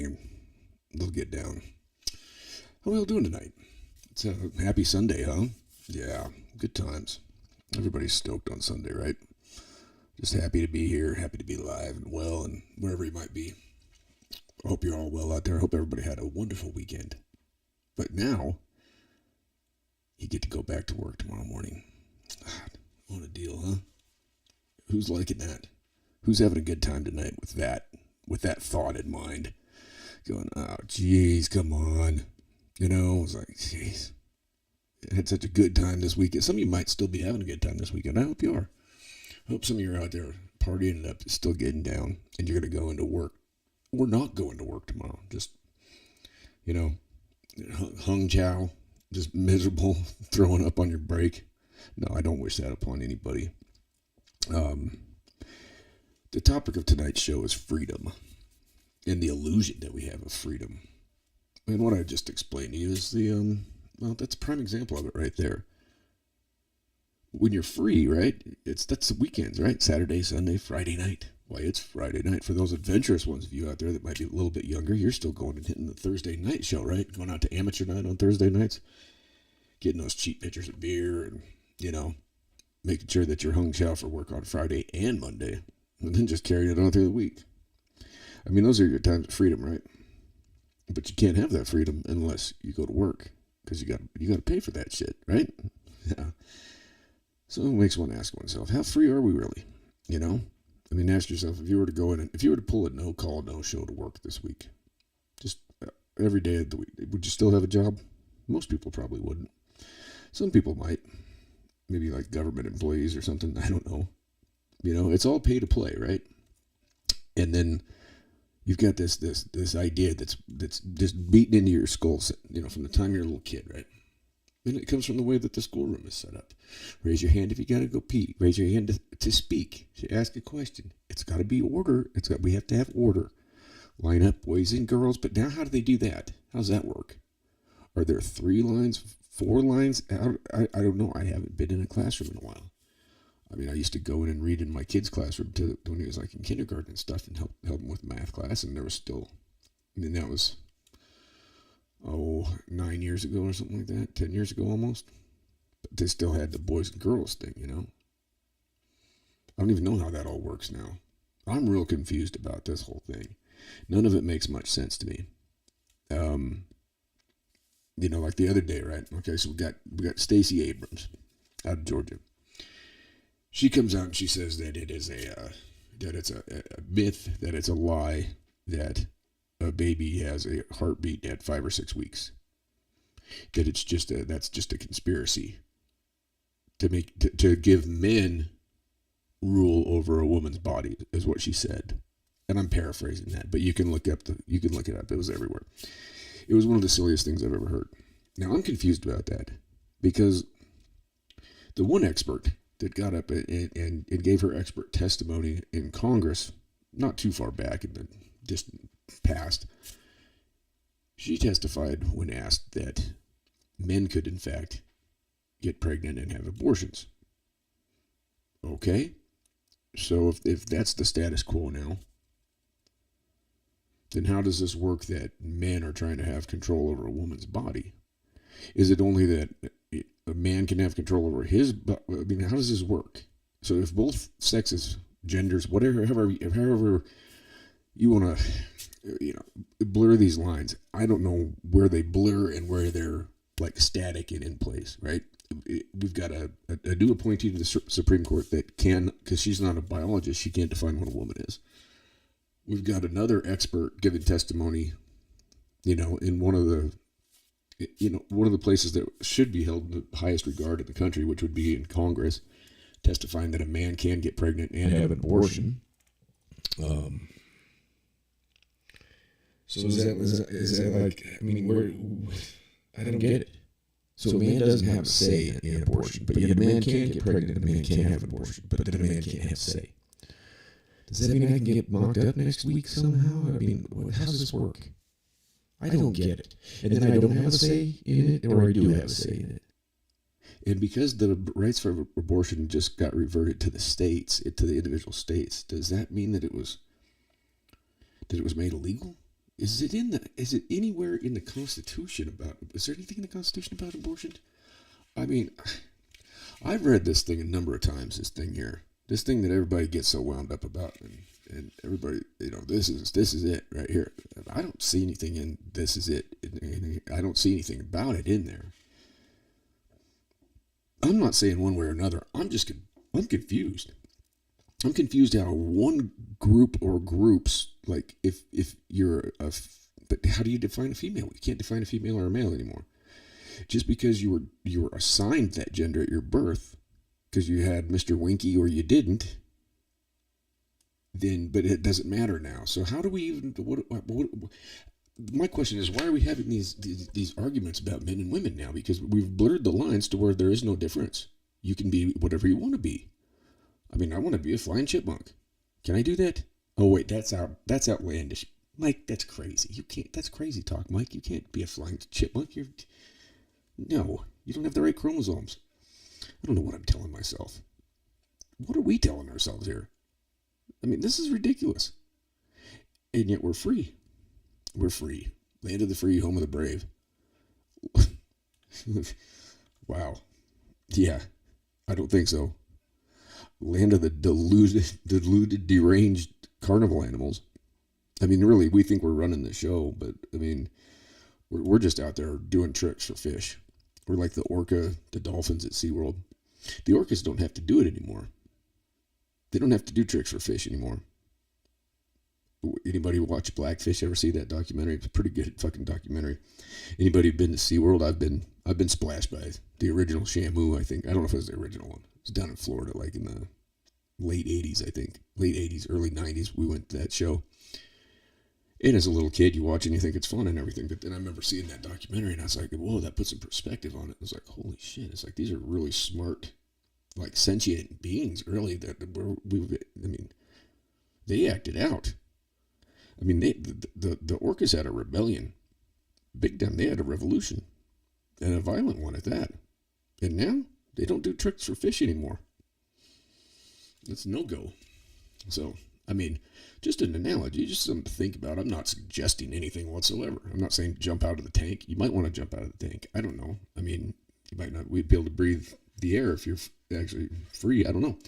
and they'll get down. How are we all doing tonight? It's a happy Sunday, huh? Yeah, good times. Everybody's stoked on Sunday, right? Just happy to be here, happy to be alive and well, and wherever you might be. I hope you're all well out there. I hope everybody had a wonderful weekend. But now, you get to go back to work tomorrow morning. What a deal, huh? Who's liking that? Who's having a good time tonight with that thought in mind? Going, oh, geez, come on. You know, I was like, geez. I had such a good time this weekend. Some of you might still be having a good time this weekend. I hope you are. I hope some of you are out there partying up, still getting down, and you're going to go into work. Or not going to work tomorrow. Just, you know, hung chow, just miserable, throwing up on your break. No, I don't wish that upon anybody. The topic of tonight's show is freedom and the illusion that we have of freedom. And what I just explained to you is that's a prime example of it right there. When you're free, right? That's the weekends, right? Saturday, Sunday, Friday night. Why, it's Friday night. For those adventurous ones of you out there that might be a little bit younger, you're still going and hitting the Thursday night show, right? Going out to amateur night on Thursday nights. Getting those cheap pitchers of beer and, you know, making sure that you're hung chow for work on Friday and Monday. And then just carrying it on through the week. I mean, those are your times of freedom, right? But you can't have that freedom unless you go to work. Because you got to pay for that shit, right? Yeah. So it makes one ask oneself, how free are we really? You know? I mean, ask yourself, if you were to go in and if you were to pull a no-call, no-show to work this week, just every day of the week, would you still have a job? Most people probably wouldn't. Some people might. Maybe like government employees or something. I don't know. You know, it's all pay to play, right? And then you've got this idea that's just beaten into your skull, you know, from the time you're a little kid, right? And it comes from the way that the schoolroom is set up. Raise your hand if you got to go pee. Raise your hand to speak, to ask a question. It's got to be order. We have to have order. Line up, boys and girls. But now how do they do that? How does that work? Are there 3 lines, 4 lines? I don't know. I haven't been in a classroom in a while. I mean, I used to go in and read in my kid's classroom when he was like in kindergarten and stuff and help him with math class. And there was still, I mean, that was, 9 years ago or something like that, 10 years ago almost. But they still had the boys and girls thing, you know. I don't even know how that all works now. I'm real confused about this whole thing. None of it makes much sense to me. You know, like the other day, right? Okay, so we got Stacey Abrams out of Georgia. She comes out and she says that it's a myth, that it's a lie, that a baby has a heartbeat at 5 or 6 weeks. That that's just a conspiracy to give men rule over a woman's body, is what she said. And I'm paraphrasing that, but you can look it up. It was everywhere. It was one of the silliest things I've ever heard. Now I'm confused about that because the one expert that got up and gave her expert testimony in Congress, not too far back in the distant past, she testified when asked that men could in fact get pregnant and have abortions. Okay, so if that's the status quo now, then how does this work that men are trying to have control over a woman's body? Is it only that a man can have control over his body? I mean, how does this work? So if both sexes, genders, however you want to, you know, blur these lines, I don't know where they blur and where they're like static and in place, right? We've got a new appointee to the Supreme Court that can, because she's not a biologist, she can't define what a woman is. We've got another expert giving testimony, you know, in one of the places that should be held in the highest regard in the country, which would be in Congress, testifying that a man can get pregnant and have an abortion. So is that like, I mean, I don't get it. So a man doesn't have a say in abortion, but yet a man can get pregnant, a man can have an abortion, but then a man can't have a say. Does that mean I can get mocked up next week somehow? I mean, how does this work? I don't get it. And then I don't have a say in it, or I do have a say in it. And because the rights for abortion just got reverted to the states, to the individual states, does that mean that it was made illegal? Is it anywhere in the Constitution about? Is there anything in the Constitution about abortion? I mean, I've read this thing a number of times. This thing that everybody gets so wound up about, and everybody, this is it right here. I don't see anything in this is it. I don't see anything about it in there. I'm not saying one way or another. I'm confused. I'm confused how one group or groups, like if you're but how do you define a female? You can't define a female or a male anymore. Just because you were assigned that gender at your birth, because you had Mr. Winky or you didn't, then but it doesn't matter now. So how do we even what my question is, why are we having these arguments about men and women now? Because we've blurred the lines to where there is no difference. You can be whatever you want to be. I mean, I want to be a flying chipmunk. Can I do that? Oh wait, that's outlandish. Mike, that's crazy. You can't. That's crazy talk, Mike. You can't be a flying chipmunk. No, you don't have the right chromosomes. I don't know what I'm telling myself. What are we telling ourselves here? I mean, this is ridiculous. And yet we're free. We're free. Land of the free, home of the brave. Wow. Yeah, I don't think so. Land of the deluded, deranged carnival animals. I mean, really, we think we're running the show, but I mean, we're just out there doing tricks for fish. We're like the orca, the dolphins at SeaWorld. The orcas don't have to do it anymore. They don't have to do tricks for fish anymore. Anybody watch Blackfish? Ever see that documentary? It's a pretty good fucking documentary. Anybody been to SeaWorld? I've been splashed by the original Shamu, I think. I don't know if it was the original one. It was down in Florida, like in the late 80s, I think. Late 80s, early 90s, we went to that show. And as a little kid, you watch and you think it's fun and everything. But then I remember seeing that documentary and I was like, whoa, that puts some perspective on it. It was like, holy shit. It's like, these are really smart, like sentient beings, really. I mean, they acted out. I mean, the orcas had a rebellion. Big time. They had a revolution. And a violent one at that. And now, they don't do tricks for fish anymore. That's no-go. So, I mean, just an analogy, just something to think about. I'm not suggesting anything whatsoever. I'm not saying jump out of the tank. You might want to jump out of the tank. I don't know. I mean, you might not be able to breathe the air if you're actually free. I don't know.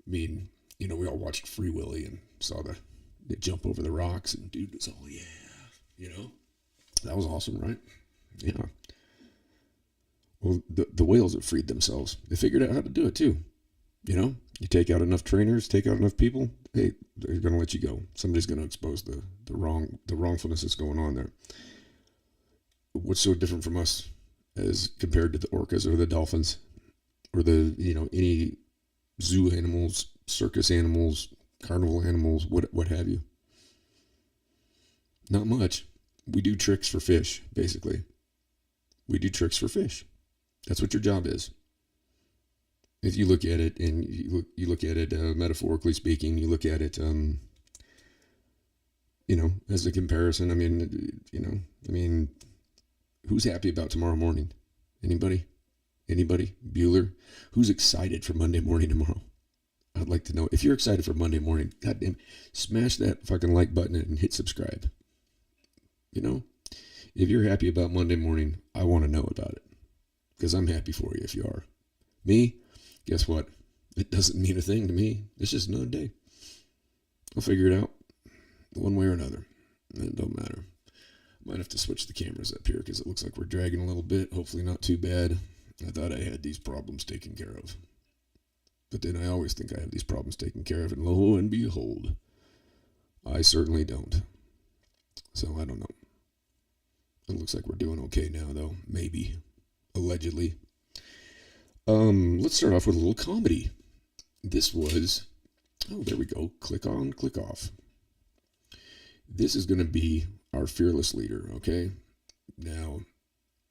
I mean, we all watched Free Willy and saw the jump over the rocks, and dude was all, yeah, that was awesome, right? Yeah. Well, the whales have freed themselves. They figured out how to do it too. You take out enough trainers, take out enough people, hey, they're going to let you go. Somebody's going to expose the wrongfulness that's going on there. What's so different from us as compared to the orcas or the dolphins or the, any zoo animals, circus animals, carnival animals, what have you? Not much. We do tricks for fish, basically. We do tricks for fish. That's what your job is. If you look at it, and you look at it metaphorically speaking, you look at it, as a comparison. I mean, who's happy about tomorrow morning? Anybody? Bueller? Who's excited for Monday morning tomorrow? I'd like to know. If you're excited for Monday morning, goddamn, smash that fucking like button and hit subscribe. If you're happy about Monday morning, I want to know about it. Because I'm happy for you if you are. Me, guess what? It doesn't mean a thing to me. It's just another day. I'll figure it out one way or another. It don't matter. Might have to switch the cameras up here because it looks like we're dragging a little bit. Hopefully not too bad. I thought I had these problems taken care of. But then I always think I have these problems taken care of, and lo and behold, I certainly don't. So I don't know. It looks like we're doing okay now, though. Maybe. Allegedly. Let's start off with a little comedy. This was... Oh, there we go. Click on, click off. This is going to be our fearless leader, okay? Now,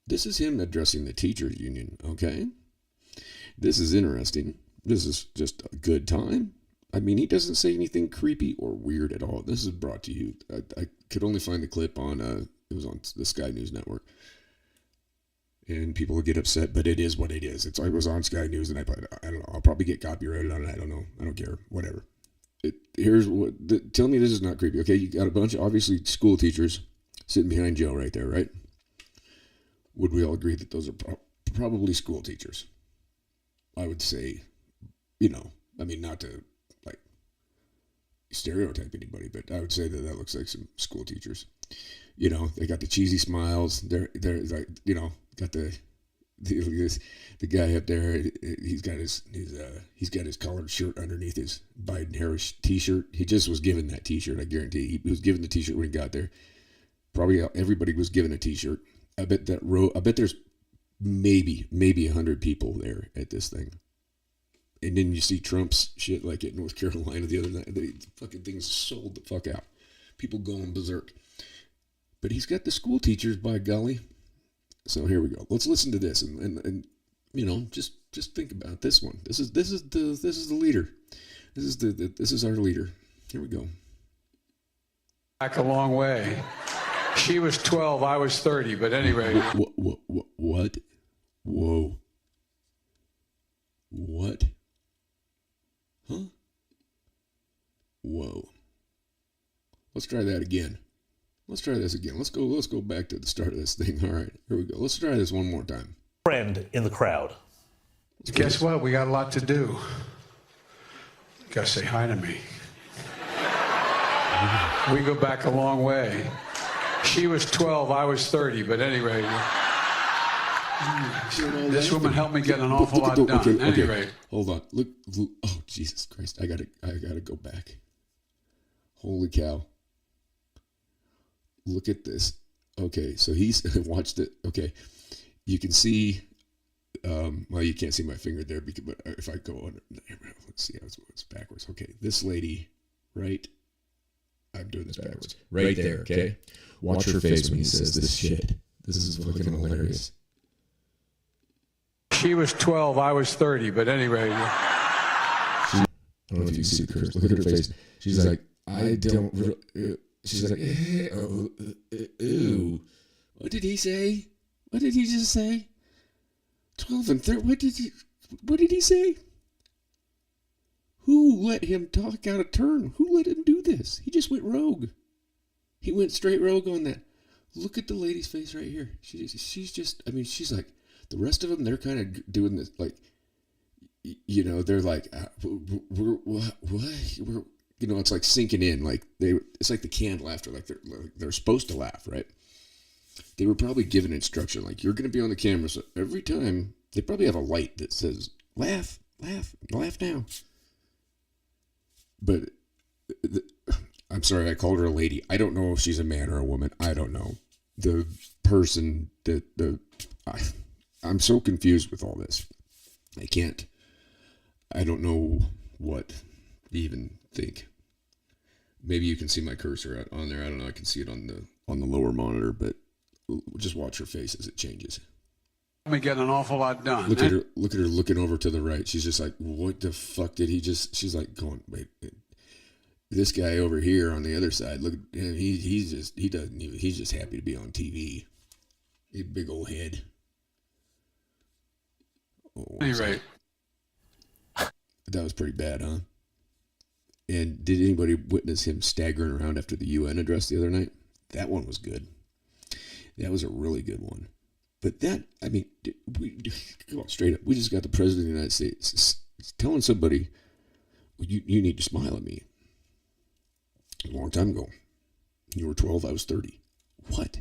this is him addressing the teachers union, okay? This is interesting. This is just a good time. I mean, he doesn't say anything creepy or weird at all. This is brought to you. I could only find the clip on, it was on the Sky News Network. And people will get upset, but it is what it is. It was on Sky News, and I don't know. I'll probably get copyrighted on it. I don't know. I don't care. Whatever. Here's what. Tell me this is not creepy. Okay, you got a bunch of obviously school teachers sitting behind Joe right there, right? Would we all agree that those are probably school teachers? I would say, I mean, not to like stereotype anybody, but I would say that looks like some school teachers. They got the cheesy smiles. They're like, got the guy up there. He's got his collared shirt underneath his Biden Harris T-shirt. He just was given that T-shirt. I guarantee he was given the T-shirt when he got there. Probably everybody was given a T-shirt. I bet there's maybe 100 people there at this thing. And then you see Trump's shit like at North Carolina the other night. The fucking things sold the fuck out. People going berserk. But he's got the school teachers, by golly. So here we go. Let's listen to this and just think about this one. This is the leader. This is our leader. Here we go. Back a long way. She was 12, I was 30, but anyway. What? Whoa. What? Huh? Whoa. Let's try that again. Let's try this again. Let's go back to the start of this thing. All right, here we go. Let's try this one more time. Friend in the crowd. Guess what? We got a lot to do. You gotta say hi to me. We go back a long way. She was 12, I was 30, but anyway. This woman helped me get an awful lot done. Okay. Anyway. Hold on. Look. Oh, Jesus Christ. I gotta go back. Holy cow. Look at this. Okay, so he's watched it. Okay, you can see. Well, you can't see my finger there, but if I go under, let's see how it's backwards. Okay, this lady, right? I'm doing this backwards. Right there, okay? Watch her face when he says this shit. This is fucking hilarious. She was 12, I was 30, but anyway. I don't know if you can see the curse. Look at her face. She's like, I don't. She's like, ooh. What did he say? What did he just say? 12 and 30. What did he say? Who let him talk out of turn? Who let him do this? He just went rogue. He went straight rogue on that. Look at the lady's face right here. She's just, I mean, she's like, the rest of them, they're kind of doing this, like, they're like, what? It's like sinking in, like it's like the canned laughter, like they're supposed to laugh, right? They were probably given instruction, like, you're going to be on the camera, so every time, they probably have a light that says, laugh now. But, I'm sorry, I called her a lady. I don't know if she's a man or a woman. I don't know. The person I'm so confused with all this. I don't know what to even think. Maybe you can see my cursor on there. I don't know. I can see it on the lower monitor, but just watch her face as it changes. We get an awful lot done. Look at her looking over to the right. She's just like, what the fuck did he just? She's like going, wait. This guy over here on the other side, look, and he's just happy to be on TV. A big old head. Oh, anyway. That was pretty bad, huh? And did anybody witness him staggering around after the UN address the other night? That one was good. That was a really good one. But come on, straight up. We just got the President of the United States telling somebody, you need to smile at me. A long time ago. You were 12, I was 30. What?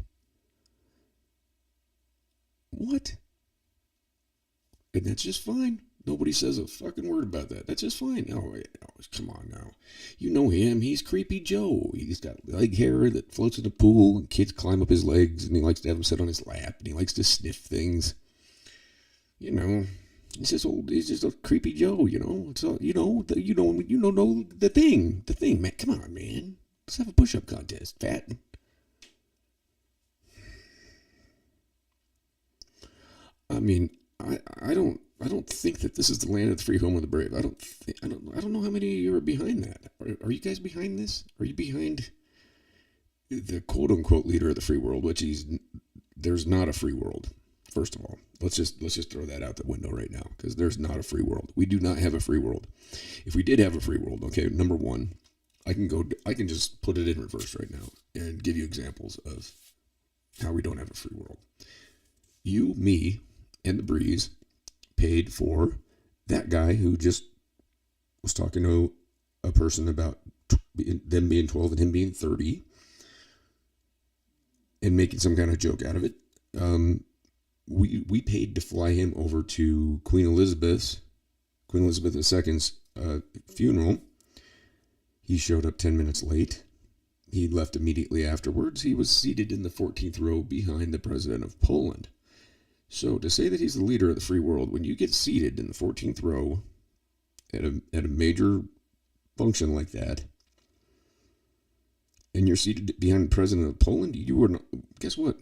And that's just fine. Nobody says a fucking word about that. That's just fine. Oh, come on now. You know him. He's Creepy Joe. He's got leg hair that floats in the pool, and kids climb up his legs, and he likes to have them sit on his lap, and he likes to sniff things. He's just a Creepy Joe. So know the thing, man. Come on, man. Let's have a push-up contest, fat. I mean, I don't think that this is the land of the free, home of the brave. I don't know how many of you are behind that. Are you guys behind this? Are you behind the quote unquote leader of the free world, which there's not a free world. First of all, let's just throw that out the window right now, because there's not a free world. We do not have a free world. If we did have a free world, okay, number one, I can just put it in reverse right now and give you examples of how we don't have a free world. You, me, and the Breeze paid for that guy who just was talking to a person about them being 12 and him being 30 and making some kind of joke out of it. We paid to fly him over to Queen Elizabeth II's funeral. He showed up 10 minutes late. He left immediately afterwards. He was seated in the 14th row behind the president of Poland. So to say that he's the leader of the free world, when you get seated in the 14th row at a major function like that, and you're seated behind the president of Poland, you are not, guess what?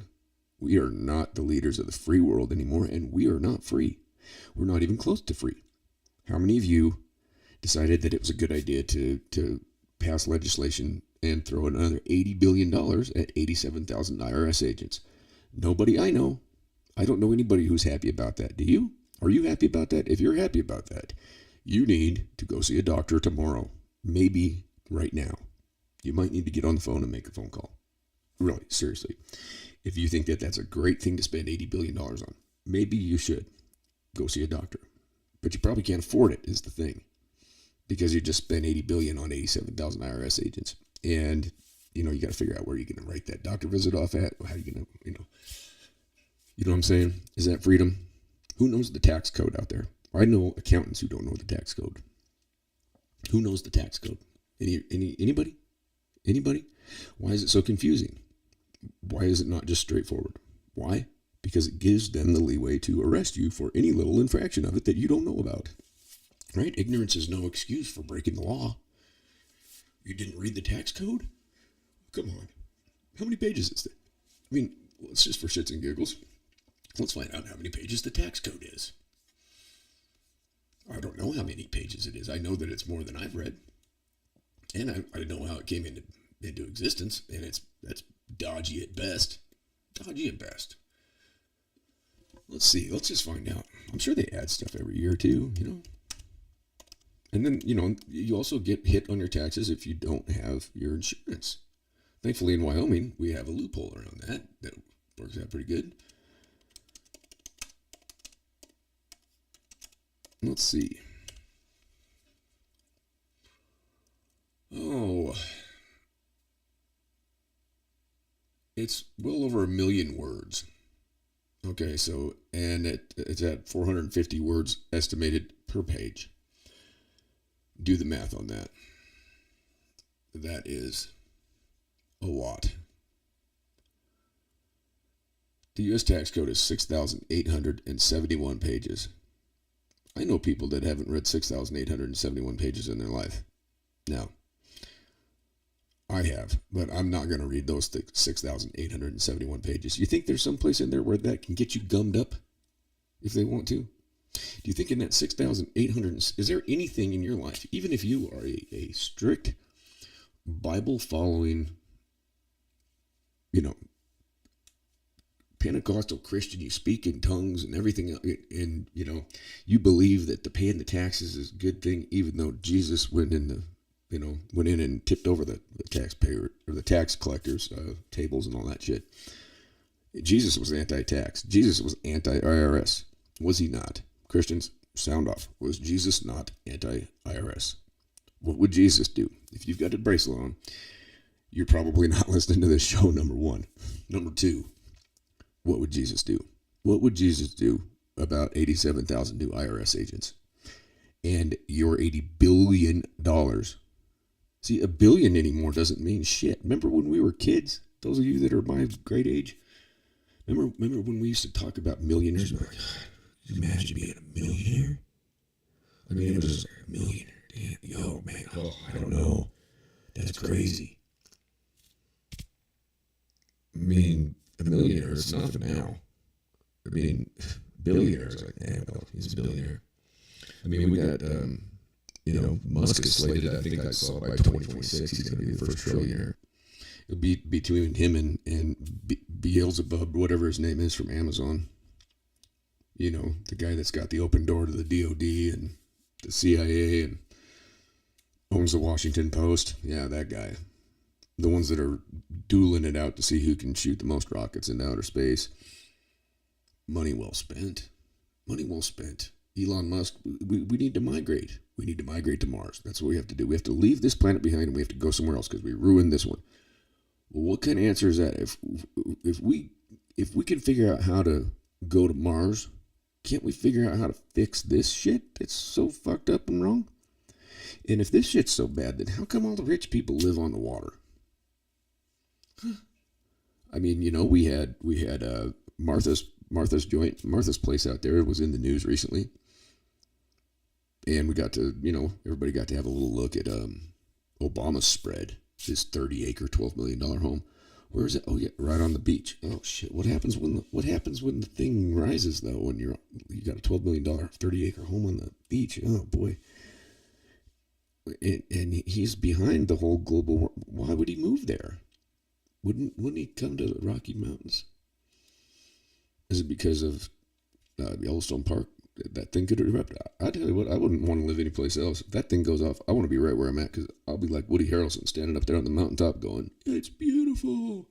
We are not the leaders of the free world anymore, and we are not free. We're not even close to free. How many of you decided that it was a good idea to pass legislation and throw another $80 billion at 87,000 IRS agents? Nobody I know. I don't know anybody who's happy about that. Do you? Are you happy about that? If you're happy about that, you need to go see a doctor tomorrow. Maybe right now. You might need to get on the phone and make a phone call. Really, seriously. If you think that that's a great thing to spend $80 billion on, maybe you should go see a doctor. But you probably can't afford it, is the thing. Because you just spent $80 billion on 87,000 IRS agents. And, you got to figure out where you're going to write that doctor visit off at. How are you going to, you know what I'm saying? Is that freedom? Who knows the tax code out there? I know accountants who don't know the tax code. Who knows the tax code? Anybody? Anybody? Why is it so confusing? Why is it not just straightforward? Why? Because it gives them the leeway to arrest you for any little infraction of it that you don't know about. Right? Ignorance is no excuse for breaking the law. You didn't read the tax code? Come on. How many pages is it? I mean, let's just for shits and giggles. Let's find out how many pages the tax code is. I don't know how many pages it is. I know that it's more than I've read. And I know how it came into existence, and that's dodgy at best. Dodgy at best. Let's see. Let's just find out. I'm sure they add stuff every year too, And then, you also get hit on your taxes if you don't have your insurance. Thankfully, in Wyoming, we have a loophole around that works out pretty good. Let's see. Oh, it's well over 1 million words. Okay, so, and it's at 450 words estimated per page. Do the math on that. That is a lot. The U.S. tax code is 6,871 pages. I know people that haven't read 6,871 pages in their life. Now, I have, but I'm not going to read those 6,871 pages. You think there's some place in there where that can get you gummed up if they want to? Do you think in that 6,800, is there anything in your life, even if you are a strict Bible-following, Pentecostal Christian, you speak in tongues and everything, and, you believe that the paying the taxes is a good thing, even though Jesus went in and tipped over the taxpayer or the tax collectors' tables and all that shit. Jesus was anti-tax. Jesus was anti-IRS. Was he not? Christians, sound off. Was Jesus not anti-IRS? What would Jesus do? If you've got a bracelet on, you're probably not listening to this show, number one. Number two, what would Jesus do? What would Jesus do about 87,000 new IRS agents and your $80 billion? See, $1 billion anymore doesn't mean shit. Remember when we were kids? Those of you that are my grade age? Remember when we used to talk about millionaires? Like, imagine being a millionaire. I mean, it was a millionaire. Damn, yo, man. Oh, I don't know. That's crazy. I mean, a millionaire is nothing now. I mean, billionaires like, well, he's a billionaire. I mean, we got, Musk is slated. I think I saw by 2026 he's going to be the first trillionaire. It'll be between him and Beelzebub, whatever his name is, from Amazon. You know, the guy that's got the open door to the DOD and the CIA and owns the Washington Post. Yeah, that guy. The ones that are dueling it out to see who can shoot the most rockets into outer space. Money well spent. Money well spent. Elon Musk, we need to migrate. We need to migrate to Mars. That's what we have to do. We have to leave this planet behind and we have to go somewhere else because we ruined this one. Well, what kind of answer is that? If we can figure out how to go to Mars, can't we figure out how to fix this shit that's so fucked up and wrong? And if this shit's so bad, then how come all the rich people live on the water? I mean, you know, we had Martha's place out there. It was in the news recently, and we got to, you know, everybody got to have a little look at Obama's spread, his 30-acre, $12 million home. Where is it? Oh yeah, right on the beach. Oh shit! What happens when the thing rises though? When you got a $12 million, 30-acre home on the beach? Oh boy. And he's behind the whole global war. Why would he move there? Wouldn't he come to the Rocky Mountains? Is it because of Yellowstone Park? That thing could erupt. I tell you what, I wouldn't want to live anyplace else. If that thing goes off, I want to be right where I'm at because I'll be like Woody Harrelson standing up there on the mountaintop going, "It's beautiful."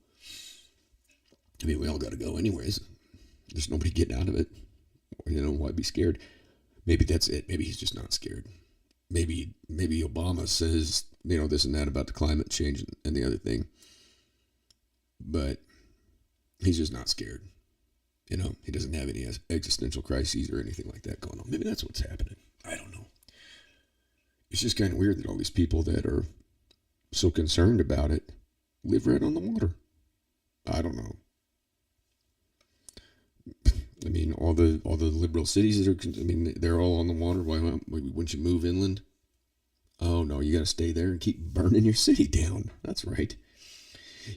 I mean, we all got to go anyways. There's nobody getting out of it. You know, why be scared? Maybe that's it. Maybe he's just not scared. Maybe Obama says, you know, this and that about the climate change and the other thing. But he's just not scared. You know, he doesn't have any existential crises or anything like that going on. Maybe that's what's happening. I don't know. It's just kind of weird that all these people that are so concerned about it live right on the water. I don't know. I mean, all the liberal cities that are, I mean, they're all on the water. Why wouldn't you move inland? Oh no, you got to stay there and keep burning your city down. That's right.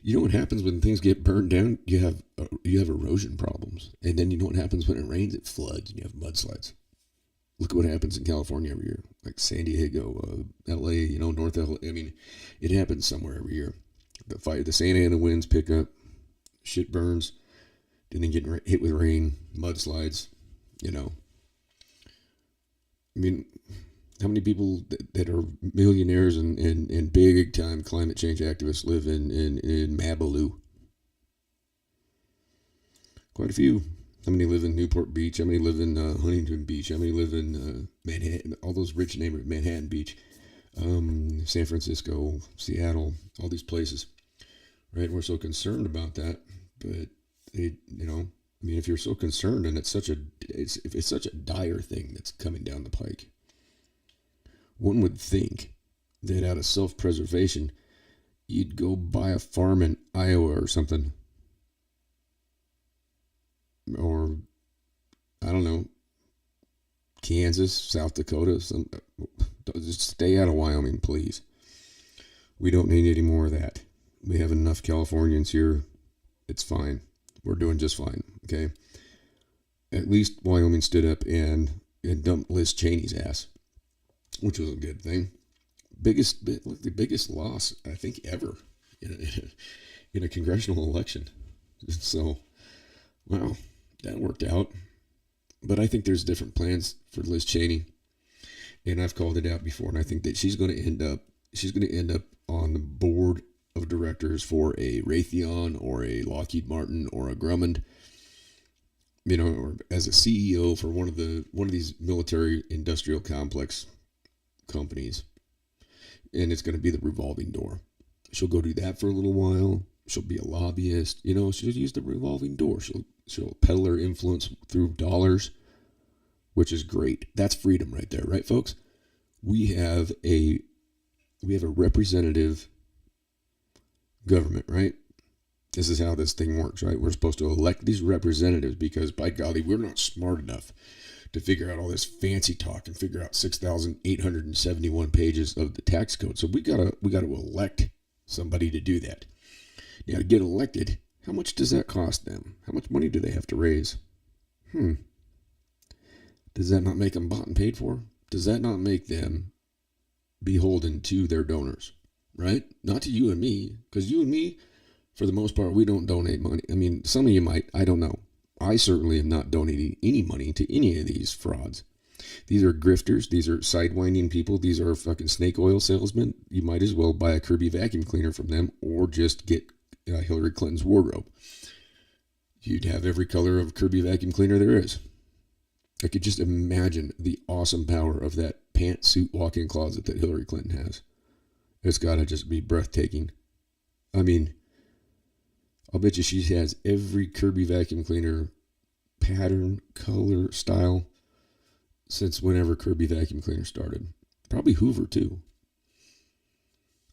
You know what happens when things get burned down? You have erosion problems, and then you know what happens when it rains? It floods, and you have mudslides. Look at what happens in California every year, like San Diego, L.A. You know, North L.A. I mean, it happens somewhere every year. The Santa Ana winds pick up, shit burns, then they get hit with rain, mudslides. You know, I mean, how many people that are millionaires and big time climate change activists live in Malibu? Quite a few. How many live in Newport Beach? How many live in Huntington Beach? How many live in Manhattan? All those rich neighborhoods, Manhattan Beach, San Francisco, Seattle, all these places, right? We're so concerned about that, but you know, I mean, if you're so concerned and if it's such a dire thing that's coming down the pike, one would think that out of self-preservation, you'd go buy a farm in Iowa or something. Or, I don't know, Kansas, South Dakota. Just stay out of Wyoming, please. We don't need any more of that. We have enough Californians here. It's fine. We're doing just fine, okay? At least Wyoming stood up and dumped Liz Cheney's ass, which was a good thing. The biggest loss, I think, ever in a congressional election. So, wow, that worked out. But I think there's different plans for Liz Cheney, and I've called it out before. And I think that she's going to end up on the board of directors for a Raytheon or a Lockheed Martin or a Grumman, you know, or as a CEO for one of these military industrial complex companies, and it's going to be the revolving door. She'll go do that for a little while. She'll be a lobbyist, you know. She'll use the revolving door. She'll peddle her influence through dollars, which is great. That's freedom right there, right, folks? We have a representative government, right? This is how this thing works, right? We're supposed to elect these representatives because, by golly, we're not smart enough to figure out all this fancy talk and figure out 6,871 pages of the tax code. So we gotta elect somebody to do that. Now, to get elected, how much does that cost them? How much money do they have to raise? Does that not make them bought and paid for? Does that not make them beholden to their donors, right? Not to you and me, because you and me, for the most part, we don't donate money. I mean, some of you might. I don't know. I certainly am not donating any money to any of these frauds. These are grifters. These are sidewinding people. These are fucking snake oil salesmen. You might as well buy a Kirby vacuum cleaner from them or just get Hillary Clinton's wardrobe. You'd have every color of Kirby vacuum cleaner there is. I could just imagine the awesome power of that pantsuit walk-in closet that Hillary Clinton has. It's got to just be breathtaking. I mean, I'll bet you she has every Kirby vacuum cleaner pattern, color, style since whenever Kirby vacuum cleaner started. Probably Hoover, too.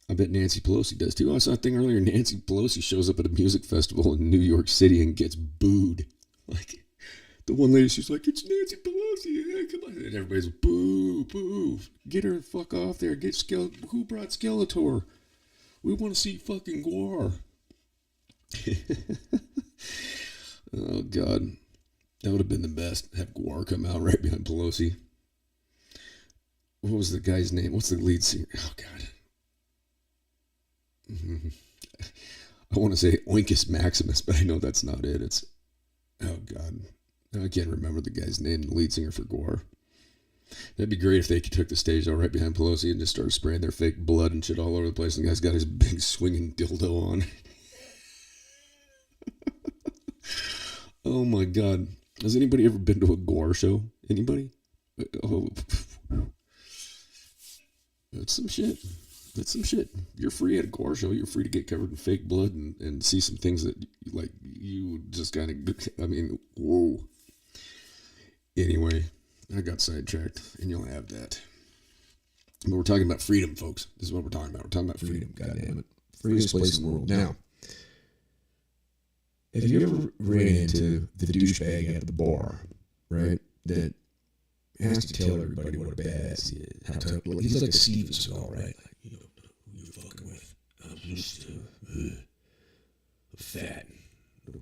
I bet Nancy Pelosi does, too. I saw a thing earlier. Nancy Pelosi shows up at a music festival in New York City and gets booed. Like, the one lady, she's like, it's Nancy Pelosi. Yeah, come on. And everybody's, boo, boo. Get her the fuck off there. Who brought Skeletor? We want to see fucking Gwar. Oh, God. That would have been the best. Have Gwar come out right behind Pelosi. What was the guy's name? What's the lead singer? Oh, God. I want to say Oinkus Maximus, but I know that's not it. It's, oh, God. I can't remember the guy's name, the lead singer for Gwar. That'd be great if they took the stage all right behind Pelosi and just started spraying their fake blood and shit all over the place. And the guy's got his big swinging dildo on. Oh, my God. Has anybody ever been to a Gwar show? Anybody? Oh, that's some shit. That's some shit. You're free at a Gwar show. You're free to get covered in fake blood and see some things that, like, you just kind of, I mean, whoa. Anyway, I got sidetracked, and you'll have that. But we're talking about freedom, folks. This is what we're talking about. We're talking about freedom. God damn it. Freest place in the world. Now, have you ever ran into the douchebag at the bar, right? That has to tell everybody what a badass he is. He's like a Steven Seagal, right? Like, you know who you're fucking with. I'm just fat,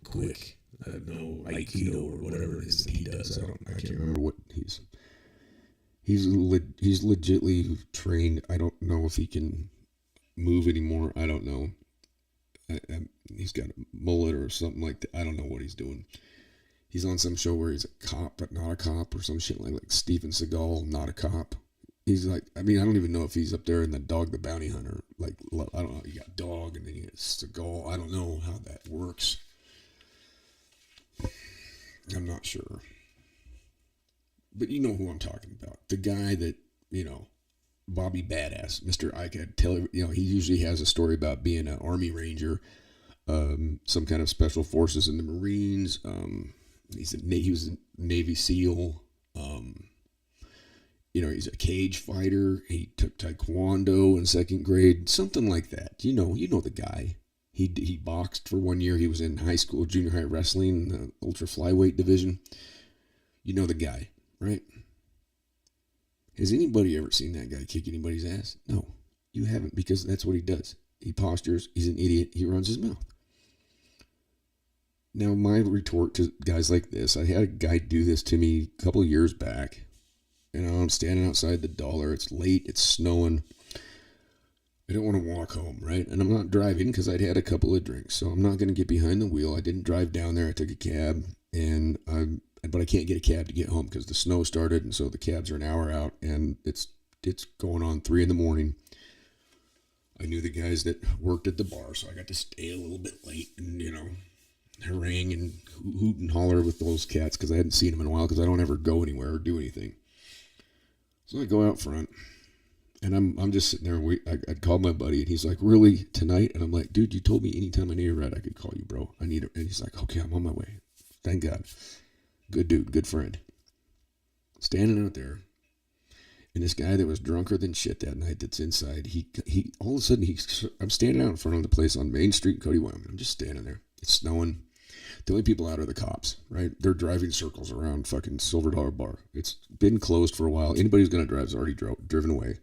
quick. I don't know, Aikido or whatever it is that he does. I can't remember what he's legitly trained. I don't know if he can move anymore. I don't know. He's got a mullet or something like that. I don't know what he's doing. He's on some show where he's a cop, but not a cop, or some shit like Steven Seagal, not a cop. He's like, I mean, I don't even know if he's up there in the Dog the Bounty Hunter. Like, I don't know. You got Dog and then you got Seagal. I don't know how that works. I'm not sure. But you know who I'm talking about. The guy that, you know, Bobby Badass, Mr. I could tell, you know, he usually has a story about being an Army Ranger, some kind of special forces in the Marines. He was a Navy SEAL. You know, he's a cage fighter. He took Taekwondo in second grade, something like that. You know the guy. He boxed for 1 year. He was in high school, junior high wrestling, the ultra flyweight division. You know the guy, right? Has anybody ever seen that guy kick anybody's ass? No, you haven't, because that's what he does. He postures. He's an idiot. He runs his mouth. Now, my retort to guys like this, I had a guy do this to me a couple of years back. And I'm standing outside the Dollar. It's late. It's snowing. I don't want to walk home, right? And I'm not driving because I'd had a couple of drinks. So I'm not going to get behind the wheel. I didn't drive down there. I took a cab. But I can't get a cab to get home because the snow started. And so the cabs are an hour out. And it's going on 3 a.m. I knew the guys that worked at the bar. So I got to stay a little bit late and, you know, harangue and hoot and holler with those cats because I hadn't seen them in a while because I don't ever go anywhere or do anything. So I go out front, and I'm just sitting there, and I'd call my buddy, and he's like, really, tonight? And I'm like, dude, you told me anytime I need a ride, I could call you, bro. I need it. And he's like, okay, I'm on my way. Thank God. Good dude, good friend. Standing out there, and this guy that was drunker than shit that night that's inside, he all of a sudden, I'm standing out in front of the place on Main Street in Cody, Wyoming. I'm just standing there. It's snowing. The only people out are the cops, right? They're driving circles around fucking Silver Dollar Bar. It's been closed for a while. Anybody who's going to drive is already driven away.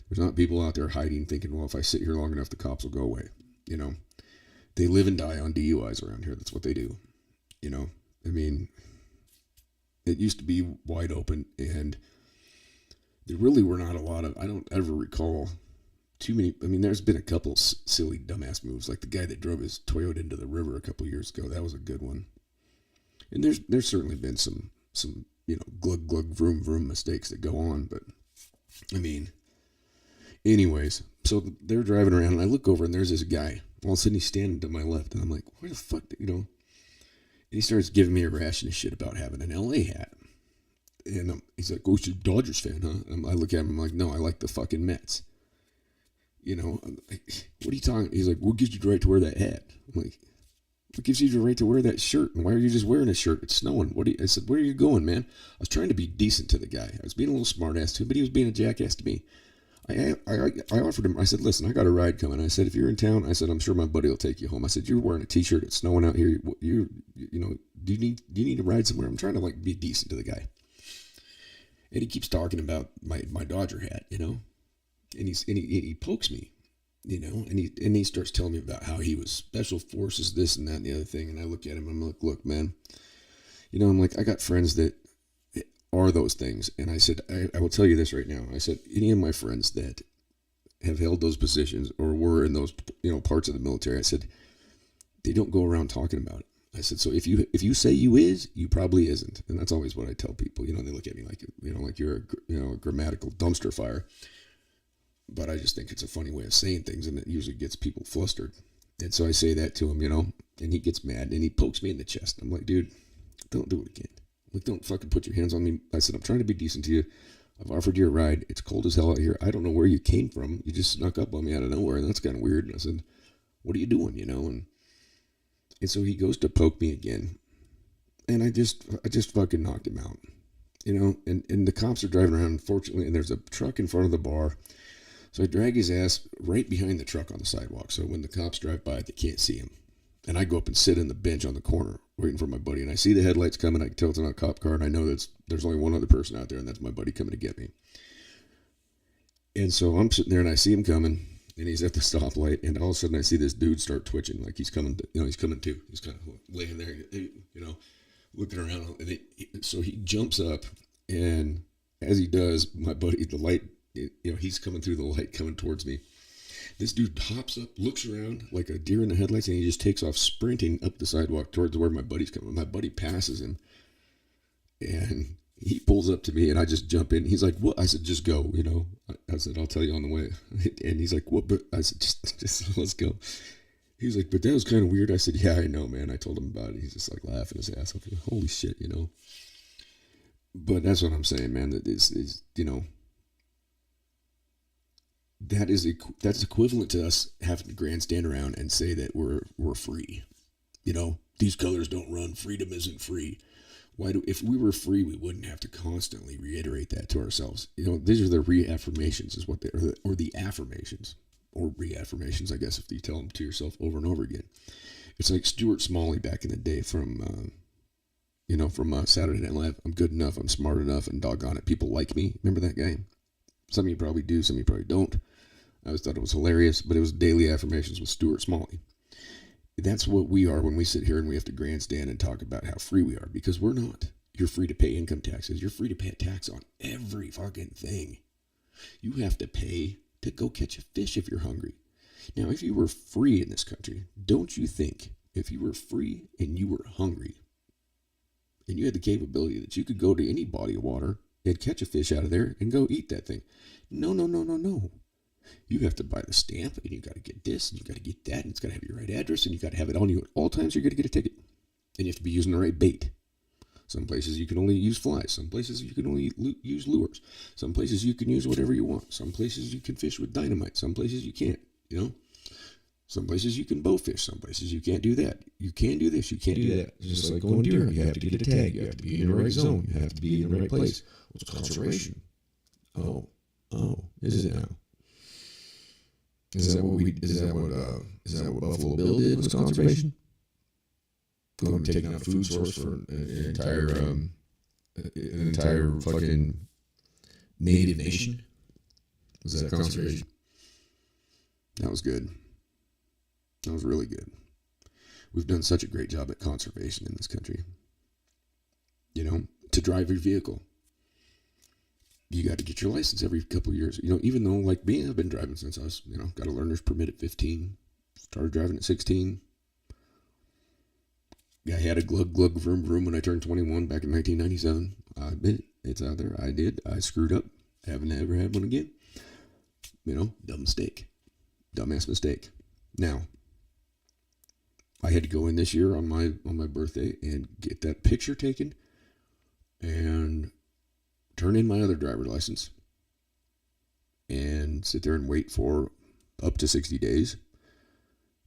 There's not people out there hiding thinking, well, if I sit here long enough, the cops will go away. You know, they live and die on DUIs around here. That's what they do. You know, I mean, it used to be wide open, and there really were not a lot of, I don't ever recall too many. I mean, there's been a couple silly dumbass moves, like the guy that drove his Toyota into the river a couple years ago. That was a good one. And there's certainly been some glug glug vroom vroom mistakes that go on, but I mean, anyways, so they're driving around and I look over and there's this guy. All of a sudden he's standing to my left and I'm like, where the fuck, And he starts giving me a ration of shit about having an LA hat. And he's like, oh, you're a Dodgers fan, huh? And I look at him, I'm like, no, I like the fucking Mets. I'm like, what are you talking? He's like, what gives you the right to wear that hat? I'm like, what gives you the right to wear that shirt? And why are you just wearing a shirt? It's snowing. I said, where are you going, man? I was trying to be decent to the guy. I was being a little smart ass to him, but he was being a jackass to me. I offered him, I said, listen, I got a ride coming. I said, if you're in town, I said, I'm sure my buddy will take you home. I said, you're wearing a t-shirt. It's snowing out here. Do you need to ride somewhere? I'm trying to be decent to the guy. And he keeps talking about my Dodger hat, and he pokes me, and he starts telling me about how he was special forces, this and that and the other thing. And I look at him and I'm like, look, man, I'm like, I got friends that are those things. And I said, I will tell you this right now. I said, any of my friends that have held those positions or were in those, parts of the military, I said, they don't go around talking about it. I said, so if you say you is, you probably isn't. And that's always what I tell people. They look at me like, like you're a grammatical dumpster fire. But I just think it's a funny way of saying things, and it usually gets people flustered. And so I say that to him, and he gets mad, and he pokes me in the chest. I'm like, dude, don't do it again. Like, don't fucking put your hands on me. I said, I'm trying to be decent to you. I've offered you a ride. It's cold as hell out here. I don't know where you came from. You just snuck up on me out of nowhere, and that's kind of weird. And I said, what are you doing, And so he goes to poke me again, and I just fucking knocked him out, and the cops are driving around, unfortunately, and there's a truck in front of the bar. So I drag his ass right behind the truck on the sidewalk, so when the cops drive by, they can't see him. And I go up and sit in the bench on the corner waiting for my buddy, and I see the headlights coming. I can tell it's not a cop car, and I know there's only one other person out there, and that's my buddy coming to get me. And so I'm sitting there, and I see him coming, and he's at the stoplight, and all of a sudden I see this dude start twitching, like he's coming. He's coming too. He's kind of laying there, looking around. And so he jumps up, and as he does, my buddy, the light, he's coming through the light, coming towards me. This dude hops up, looks around like a deer in the headlights, and he just takes off sprinting up the sidewalk towards where my buddy's coming. My buddy passes him, and he pulls up to me, and I just jump in. He's like, what? I said, just go, I said, I'll tell you on the way. And he's like, what? But I said, just let's go. He was like, but that was kind of weird. I said, yeah, I know, man. I told him about it. He's just like laughing his ass off. Holy shit, But that's what I'm saying, man. That is that's equivalent to us having to grandstand around and say that we're free. These colors don't run. Freedom isn't free. If we were free, we wouldn't have to constantly reiterate that to ourselves. These are the reaffirmations, is what they are, or the affirmations, or reaffirmations, I guess, if you tell them to yourself over and over again. It's like Stuart Smalley back in the day from Saturday Night Live. I'm good enough. I'm smart enough, and doggone it, people like me. Remember that guy? Some of you probably do. Some of you probably don't. I always thought it was hilarious, but it was daily affirmations with Stuart Smalley. That's what we are when we sit here and we have to grandstand and talk about how free we are, because we're not. You're free to pay income taxes. You're free to pay a tax on every fucking thing. You have to pay to go catch a fish if you're hungry. Now, if you were free in this country, don't you think if you were free and you were hungry and you had the capability that you could go to any body of water and catch a fish out of there and go eat that thing? No. You have to buy the stamp, and you got to get this, and you got to get that, and it's got to have your right address, and you got to have it on you at all times. You're going to get a ticket, and you have to be using the right bait. Some places you can only use flies. Some places you can only use lures. Some places you can use whatever you want. Some places you can fish with dynamite. Some places you can't. Some places you can bow fish. Some places you can't do that. You can do this. You can't do that. It's just like going deer hunting. You have to get a tag. You have to be in the right zone. You have to be in the right place. It's conservation. Oh, is it now? Is that what Buffalo Bill did? Was conservation? Going and taking out a food source for an entire fucking native nation? Was that conservation? That was good. That was really good. We've done such a great job at conservation in this country. To drive your vehicle, you got to get your license every couple of years. Even though, like me, I've been driving since I was, got a learner's permit at 15. Started driving at 16. I had a glug glug vroom vroom when I turned 21 back in 1997. I admit it. It's out there. I did. I screwed up. Haven't ever had one again. Dumb mistake. Dumbass mistake. Now, I had to go in this year on my birthday and get that picture taken and turn in my other driver license and sit there and wait for up to 60 days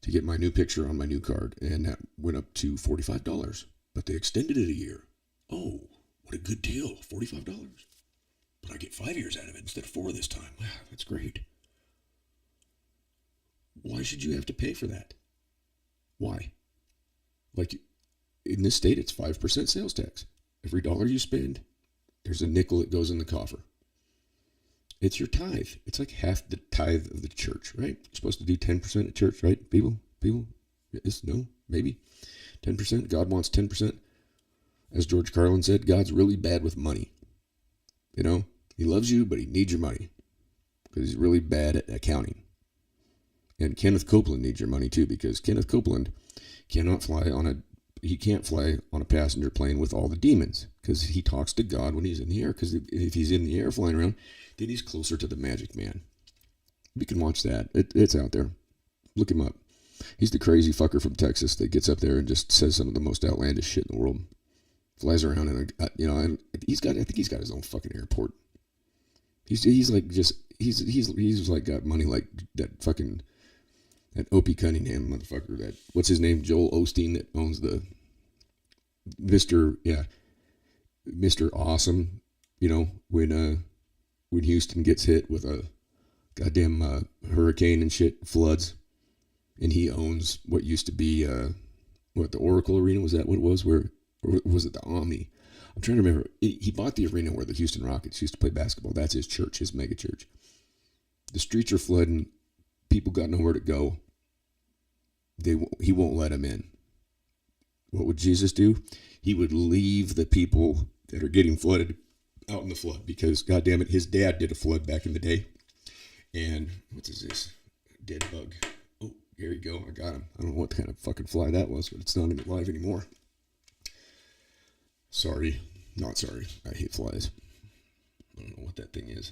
to get my new picture on my new card. And that went up to $45, but they extended it a year. Oh, what a good deal. $45. But I get 5 years out of it instead of 4 this time. Wow, that's great. Why should you have to pay for that? Why? Like, in this state, it's 5% sales tax. Every dollar you spend, there's a nickel that goes in the coffer. It's your tithe. It's like half the tithe of the church, right? You're supposed to do 10% at church, right? People? Yes, no, maybe. 10%. God wants 10%. As George Carlin said, God's really bad with money. He loves you, but he needs your money because he's really bad at accounting. And Kenneth Copeland needs your money too, because Kenneth Copeland can't fly on a passenger plane with all the demons, because he talks to God when he's in the air. Because if he's in the air flying around, then he's closer to the magic man. You can watch that. It's out there. Look him up. He's the crazy fucker from Texas that gets up there and just says some of the most outlandish shit in the world. Flies around and I think he's got his own fucking airport. He's like got money like that fucking. That Opie Cunningham motherfucker, what's his name? Joel Osteen, that owns the Mr. Awesome, when Houston gets hit with a goddamn hurricane and shit, floods, and he owns what used to be, the Oracle Arena, was that what it was? Or was it the Omni? I'm trying to remember. He bought the arena where the Houston Rockets used to play basketball. That's his church, his mega church. The streets are flooding. People got nowhere to go. He won't let them in. What would Jesus do? He would leave the people that are getting flooded out in the flood, because, goddamn it, his dad did a flood back in the day. And what is this? Dead bug. Oh, here you go. I got him. I don't know what kind of fucking fly that was, but it's not alive anymore. Sorry. Not sorry. I hate flies. I don't know what that thing is.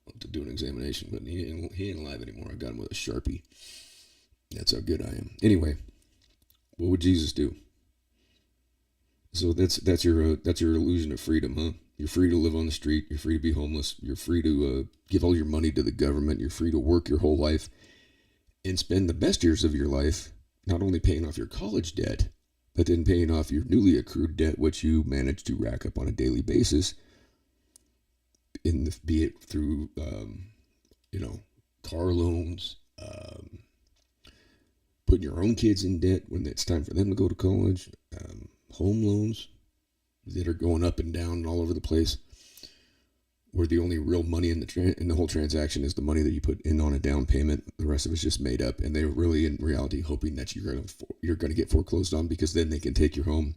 I'll have to do an examination, but he ain't alive anymore. I got him with a Sharpie. That's how good I am. Anyway, what would Jesus do? So that's your illusion of freedom, huh? You're free to live on the street. You're free to be homeless. You're free to give all your money to the government. You're free to work your whole life and spend the best years of your life not only paying off your college debt, but then paying off your newly accrued debt, which you manage to rack up on a daily basis, be it through, car loans, putting your own kids in debt when it's time for them to go to college, home loans that are going up and down all over the place, where the only real money in the whole transaction is the money that you put in on a down payment. The rest of it's just made up, and they're really in reality hoping that you're going to get foreclosed on, because then they can take your home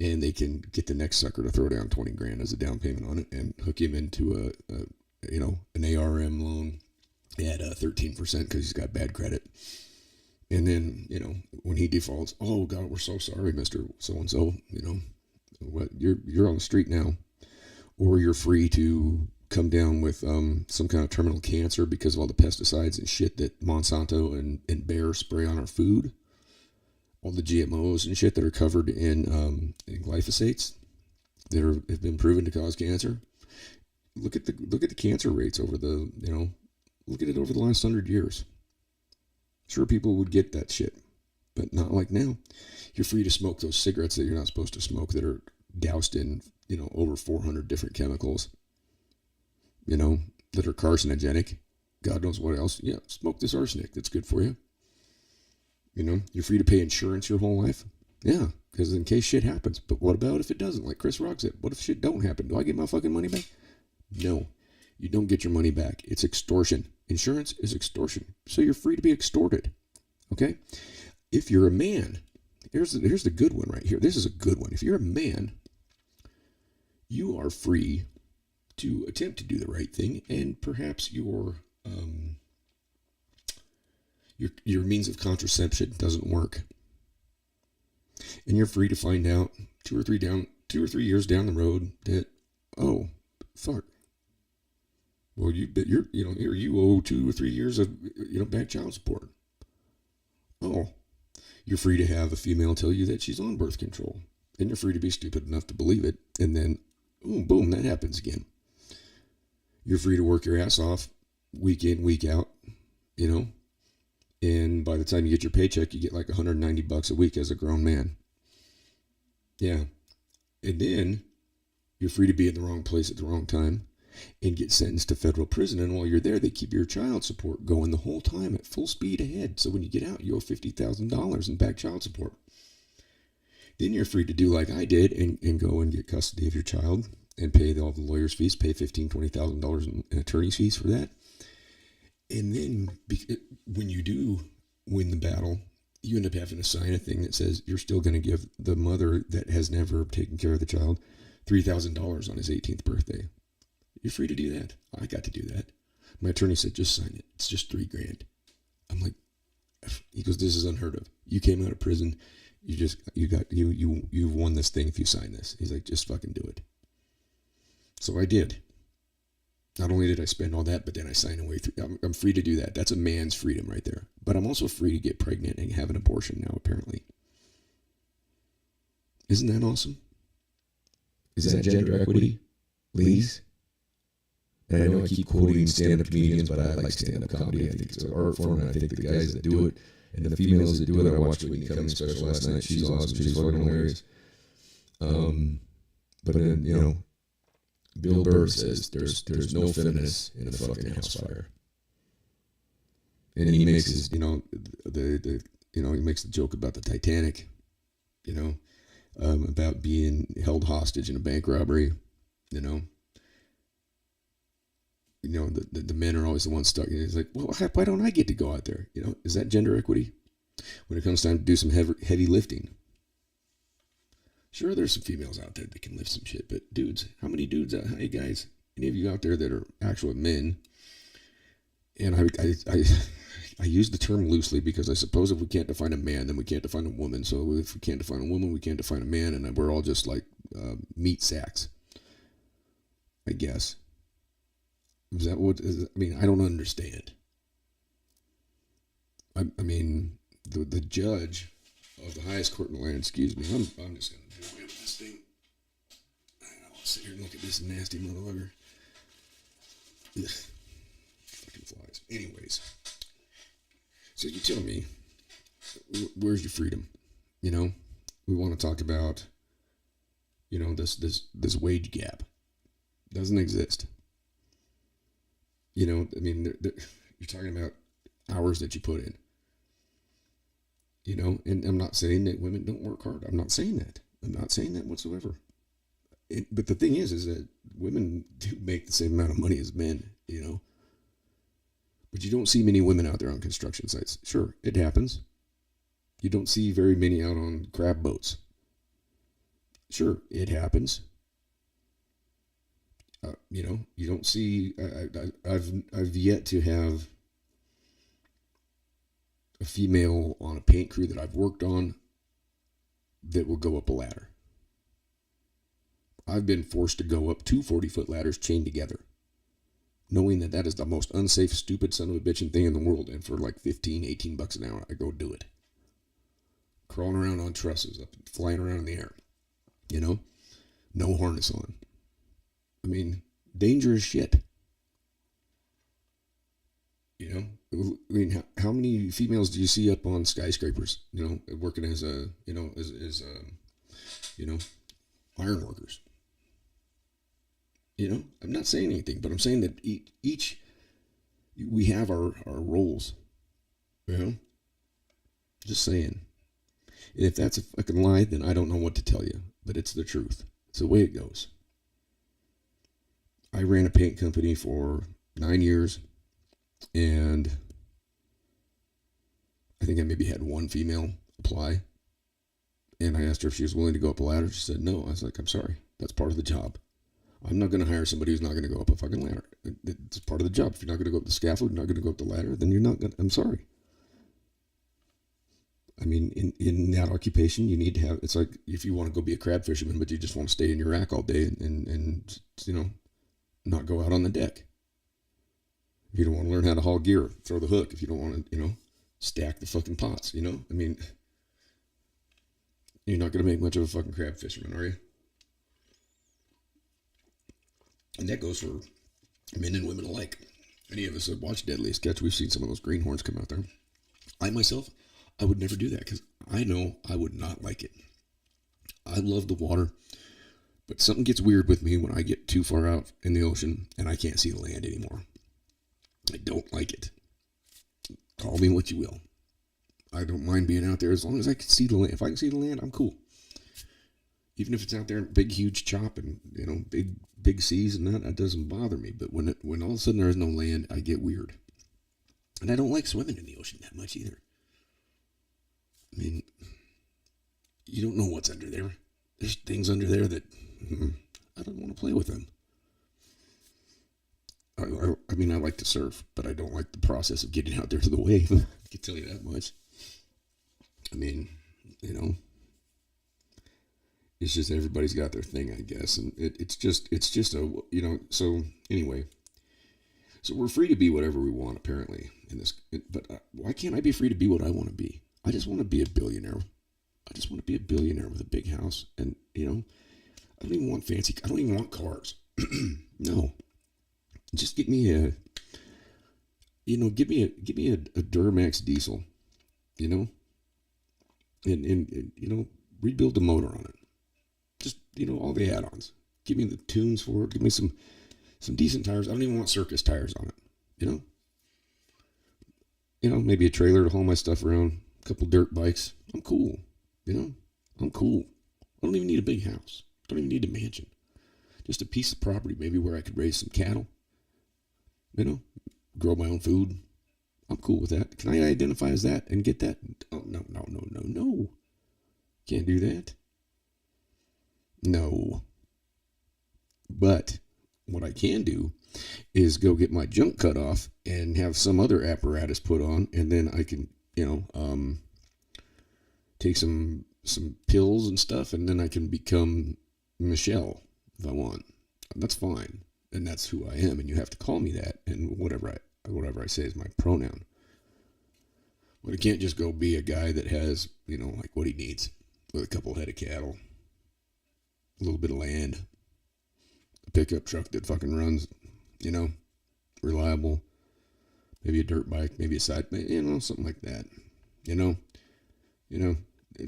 and they can get the next sucker to throw down 20 grand as a down payment on it and hook him into an ARM loan at 13% because he's got bad credit. And then, when he defaults, oh God, we're so sorry, Mr. So-and-so, what, you're on the street now. Or you're free to come down with some kind of terminal cancer because of all the pesticides and shit that Monsanto and Bayer spray on our food. All the GMOs and shit that are covered in glyphosates that have been proven to cause cancer. Look at the cancer rates over look at it over the last 100 years. Sure, people would get that shit, but not like now. You're free to smoke those cigarettes that you're not supposed to smoke that are doused in, over 400 different chemicals, that are carcinogenic. God knows what else. Yeah, smoke this arsenic. That's good for you. You're free to pay insurance your whole life. Yeah, because in case shit happens. But what about if it doesn't? Like Chris Rock said, what if shit don't happen? Do I get my fucking money back? No, you don't get your money back. It's extortion. Insurance is extortion. So you're free to be extorted. Okay? If you're a man, here's the good one right here. This is a good one. If you're a man, you are free to attempt to do the right thing, and perhaps your means of contraception doesn't work. And you're free to find out 2 or 3 years down the road that, oh, fuck. Well, you owe 2 or 3 years of, back child support. Oh, you're free to have a female tell you that she's on birth control. And you're free to be stupid enough to believe it. And then, boom, that happens again. You're free to work your ass off week in, week out, and by the time you get your paycheck, you get like $190 a week as a grown man. Yeah. And then you're free to be in the wrong place at the wrong time and get sentenced to federal prison. And while you're there, they keep your child support going the whole time at full speed ahead. So when you get out, you owe $50,000 in back child support. Then you're free to do like I did and go and get custody of your child and pay all the lawyer's fees, pay $15,000, $20,000 in attorney's fees for that. And then when you do win the battle, you end up having to sign a thing that says you're still going to give the mother that has never taken care of the child $3,000 on his 18th birthday. You're free to do that. I got to do that. My attorney said, just sign it. It's just $3,000. I'm like, he goes, this is unheard of. You came out of prison. You've won this thing if you sign this. He's like, just fucking do it. So I did. Not only did I spend all that, but then I signed away. I'm free to do that. That's a man's freedom right there. But I'm also free to get pregnant and have an abortion now, apparently. Isn't that awesome? Is that gender equity? Ladies? And I know I keep quoting stand-up comedians, but I like stand-up comedy. I think it's an art form, and I think the guys that do it, and the females that do it, I watched Whitney Cummings special last night. She's awesome. She's fucking hilarious. But then, Bill Burr says there's no feminists in a fucking house fire. And he makes his, he makes the joke about the Titanic, about being held hostage in a bank robbery, the men are always the ones stuck. And he's like, well, why don't I get to go out there? Is that gender equity? When it comes time to do some heavy lifting. Sure, there's some females out there that can lift some shit, but dudes, how many dudes, hey guys, any of you out there that are actual men, and I use the term loosely because I suppose if we can't define a man, then we can't define a woman. So if we can't define a woman, we can't define a man, and we're all just like meat sacks, I guess. Is that what? I don't understand. The judge of the highest court in the land. Excuse me. I'm just gonna do away with this thing. I'll sit here and look at this nasty motherfucker. Ugh. Fucking flies. Anyways, so you tell me, where's your freedom? We want to talk about, this wage gap. Doesn't exist. You're talking about hours that you put in. And I'm not saying that women don't work hard. I'm not saying that. I'm not saying that whatsoever. But the thing is that women do make the same amount of money as men, But you don't see many women out there on construction sites. Sure, it happens. You don't see very many out on crab boats. Sure, it happens. You don't see. I've yet to have a female on a paint crew that I've worked on that will go up a ladder. I've been forced to go up 2 40-foot ladders chained together, knowing that is the most unsafe, stupid son of a bitching thing in the world. And for like $15-$18 an hour, I go do it. Crawling around on trusses, up flying around in the air. No harness on. Dangerous shit. How many females do you see up on skyscrapers? Working as iron workers. I'm not saying anything, but I'm saying that each we have our roles. Just saying. And if that's a fucking lie, then I don't know what to tell you. But it's the truth. It's the way it goes. I ran a paint company for 9 years, and I think I maybe had one female apply. And I asked her if she was willing to go up a ladder. She said no. I was like, I'm sorry. That's part of the job. I'm not going to hire somebody who's not going to go up a fucking ladder. It's part of the job. If you're not going to go up the scaffold, you're not going to go up the ladder, then you're not going to. I'm sorry. I mean, in that occupation, you need to have, it's like if you want to go be a crab fisherman, but you just want to stay in your rack all day and not go out on the deck. If you don't want to learn how to haul gear, throw the hook. If you don't want to, stack the fucking pots, I mean, you're not going to make much of a fucking crab fisherman, are you? And that goes for men and women alike. Any of us that watch Deadliest Catch, we've seen some of those greenhorns come out there. I myself, I would never do that because I know I would not like it. I love the water, but something gets weird with me when I get too far out in the ocean and I can't see the land anymore. I don't like it. Call me what you will. I don't mind being out there as long as I can see the land. If I can see the land, I'm cool. Even if it's out there in big, huge chop and, big seas and that doesn't bother me. But when all of a sudden there's no land, I get weird. And I don't like swimming in the ocean that much either. I mean, you don't know what's under there. There's things under there that I don't want to play with them. I mean, I like to surf, but I don't like the process of getting out there to the wave. I can tell you that much. I mean, it's just everybody's got their thing, I guess, and it's just a So anyway, so we're free to be whatever we want, apparently, in this. But why can't I be free to be what I want to be? I just want to be a billionaire. I just want to be a billionaire with a big house, and I don't even want fancy. I don't even want cars. No, just give me a Duramax diesel, and rebuild the motor on it. Just, all the add-ons. Give me the tunes for it. Give me some decent tires. I don't even want circus tires on it, maybe a trailer to haul my stuff around, a couple dirt bikes. I'm cool, I'm cool. I don't even need a big house. I don't even need a mansion. Just a piece of property, maybe where I could raise some cattle, grow my own food. I'm cool with that. Can I identify as that and get that? Oh, no. Can't do that. No. But what I can do is go get my junk cut off and have some other apparatus put on, and then I can, take some pills and stuff, and then I can become Michelle if I want. That's fine. And that's who I am, and you have to call me that, and whatever I say is my pronoun. But I can't just go be a guy that has, like what he needs, with a couple head of cattle, a little bit of land, a pickup truck that fucking runs, reliable, maybe a dirt bike, maybe a side, something like that,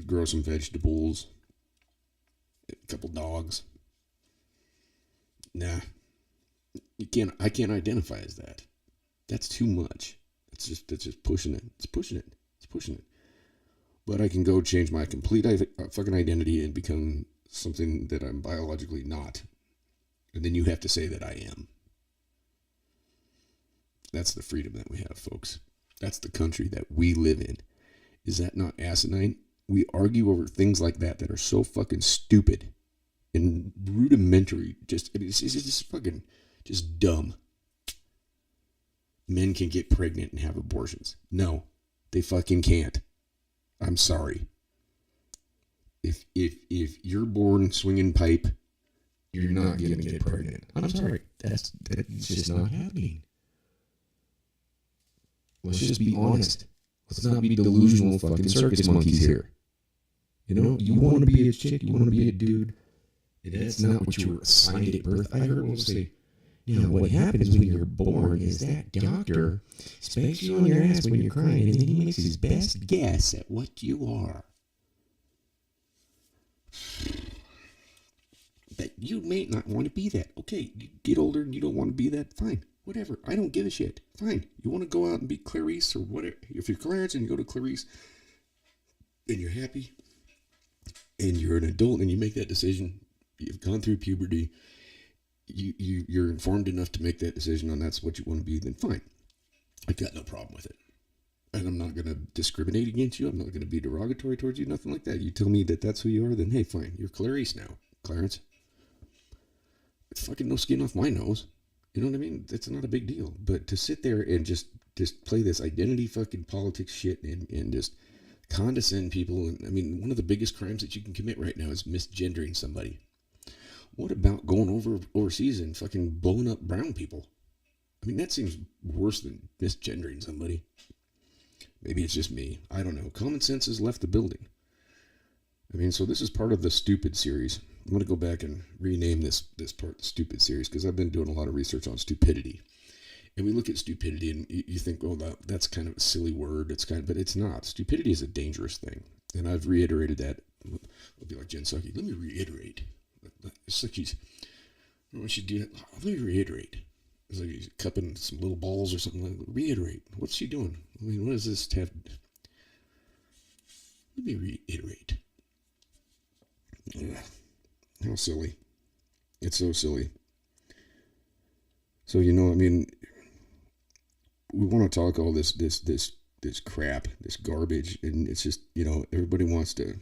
grow some vegetables, a couple dogs. Nah. I can't identify as that. That's too much. That's just pushing it. It's pushing it. But I can go change my complete fucking identity and become something that I'm biologically not. And then you have to say that I am. That's the freedom that we have, folks. That's the country that we live in. Is that not asinine? We argue over things like that are so fucking stupid and rudimentary. It's just fucking just dumb. Men can get pregnant and have abortions. No, they fucking can't. I'm sorry. If you're born swinging pipe, you're not going to get pregnant. I'm sorry. That's just not happening. Let's just be honest. Let's not be delusional fucking circus monkeys here. You want to be a chick, you want to be a dude, and that's not what you were assigned at birth. I heard one say, what happens when you're born is that doctor spanks you on your ass when you're crying, and then he makes his best guess at what you are. But you may not want to be that. Okay, you get older and you don't want to be that. Fine, whatever. I don't give a shit. Fine. You want to go out and be Clarice or whatever. If you're Clarence and you go to Clarice and you're happy and you're an adult and you make that decision, you've gone through puberty, you're informed enough to make that decision and that's what you want to be, then fine. I've got no problem with it. And I'm not going to discriminate against you. I'm not going to be derogatory towards you, nothing like that. You tell me that that's who you are, then hey, fine. You're Clarice now, Clarence. It's fucking no skin off my nose. You know what I mean? It's not a big deal. But to sit there and just play this identity fucking politics shit and just condescend people. And I mean, one of the biggest crimes that you can commit right now is misgendering somebody. What about going overseas and fucking blowing up brown people? I mean, that seems worse than misgendering somebody. Maybe it's just me. I don't know. Common sense has left the building. I mean, so this is part of the stupid series. I'm going to go back and rename this part the stupid series because I've been doing a lot of research on stupidity. And we look at stupidity and you think, oh, that's kind of a silly word. But it's not. Stupidity is a dangerous thing. And I've reiterated that. I'll be like Jen Psaki. Let me reiterate. It's like she's, when she do it, let me reiterate. It's like he's cupping some little balls or something. Like, reiterate. What's she doing? I mean, what does this have? Let me reiterate. Ugh. How silly. It's so silly. So, you know, I mean, we want to talk all this crap, this garbage, and it's just, you know, everybody wants to,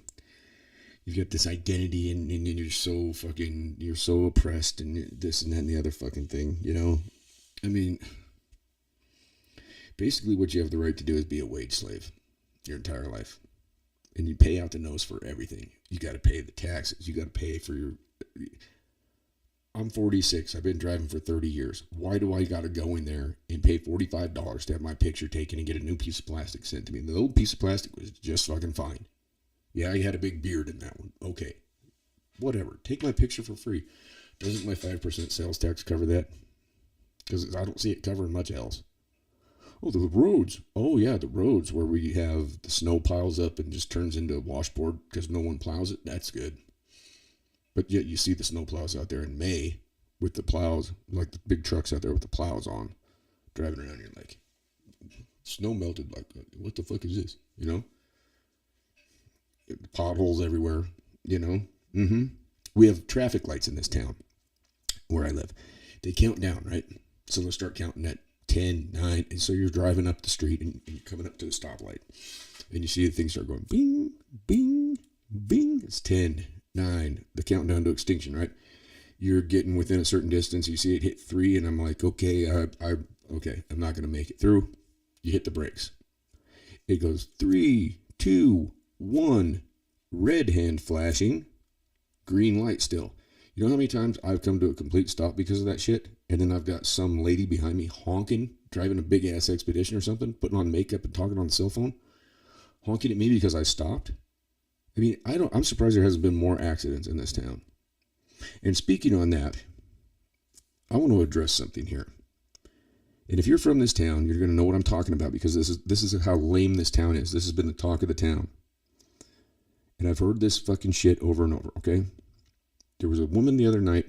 you've got this identity and you're so oppressed and this and that and the other fucking thing, you know? I mean, basically what you have the right to do is be a wage slave your entire life. And you pay out the nose for everything. You got to pay the taxes. You got to pay for your... I'm 46. I've been driving for 30 years. Why do I got to go in there and pay $45 to have my picture taken and get a new piece of plastic sent to me? The old piece of plastic was just fucking fine. Yeah, he had a big beard in that one. Okay. Whatever. Take my picture for free. Doesn't my 5% sales tax cover that? Because I don't see it covering much else. Oh, the roads. Oh, yeah, the roads where we have the snow piles up and just turns into a washboard because no one plows it. That's good. But yet you see the snow plows out there in May with the plows, like the big trucks out there with the plows on, driving around. You're like, snow melted. Like, what the fuck is this? You know? Potholes everywhere, you know? Mm-hmm. We have traffic lights in this town where I live. They count down, right? So they'll start counting at 10, 9, and so you're driving up the street and you're coming up to the stoplight and you see the things start going bing, bing, bing. It's 10, 9, the countdown to extinction, right? You're getting within a certain distance. You see it hit 3 and I'm like, okay, okay, I'm not going to make it through. You hit the brakes. It goes 3, 2, 1, red hand flashing, green light still. You know how many times I've come to a complete stop because of that shit? And then I've got some lady behind me honking, driving a big ass Expedition or something, putting on makeup and talking on the cell phone, honking at me because I stopped. I mean, I'm surprised there hasn't been more accidents in this town. And speaking on that, I want to address something here. And if you're from this town, you're going to know what I'm talking about because this is how lame this town is. This has been the talk of the town. And I've heard this fucking shit over and over, okay? There was a woman the other night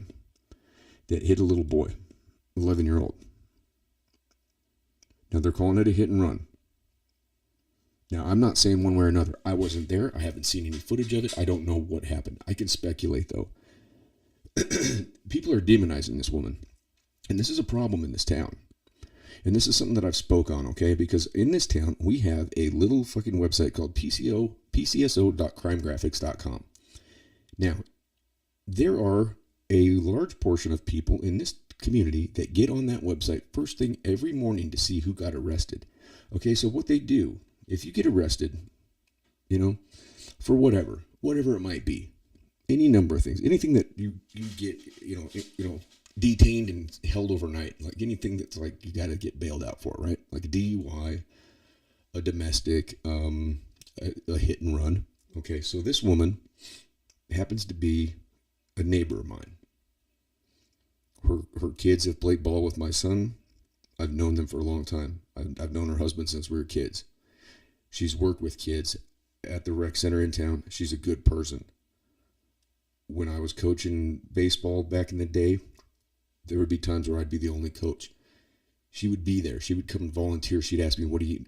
that hit a little boy, 11-year-old. Now they're calling it a hit and run. Now I'm not saying one way or another. I wasn't there. I haven't seen any footage of it. I don't know what happened. I can speculate though. People are demonizing this woman. And this is a problem in this town. And this is something that I've spoke on, okay? Because in this town, we have a little fucking website called pcso.crimegraphics.com. Now, there are a large portion of people in this community that get on that website first thing every morning to see who got arrested. Okay, so what they do, if you get arrested, you know, for whatever it might be, any number of things, anything that you get, you know, detained and held overnight, like anything that's like you got to get bailed out for, right? Like a DUI, a domestic, a hit and run. Okay, so this woman happens to be a neighbor of mine. Her kids have played ball with my son. I've known them for a long time. I've known her husband since we were kids. She's worked with kids at the rec center in town. She's a good person. When I was coaching baseball back in the day, there would be times where I'd be the only coach. She would be there. She would come and volunteer. She'd ask me,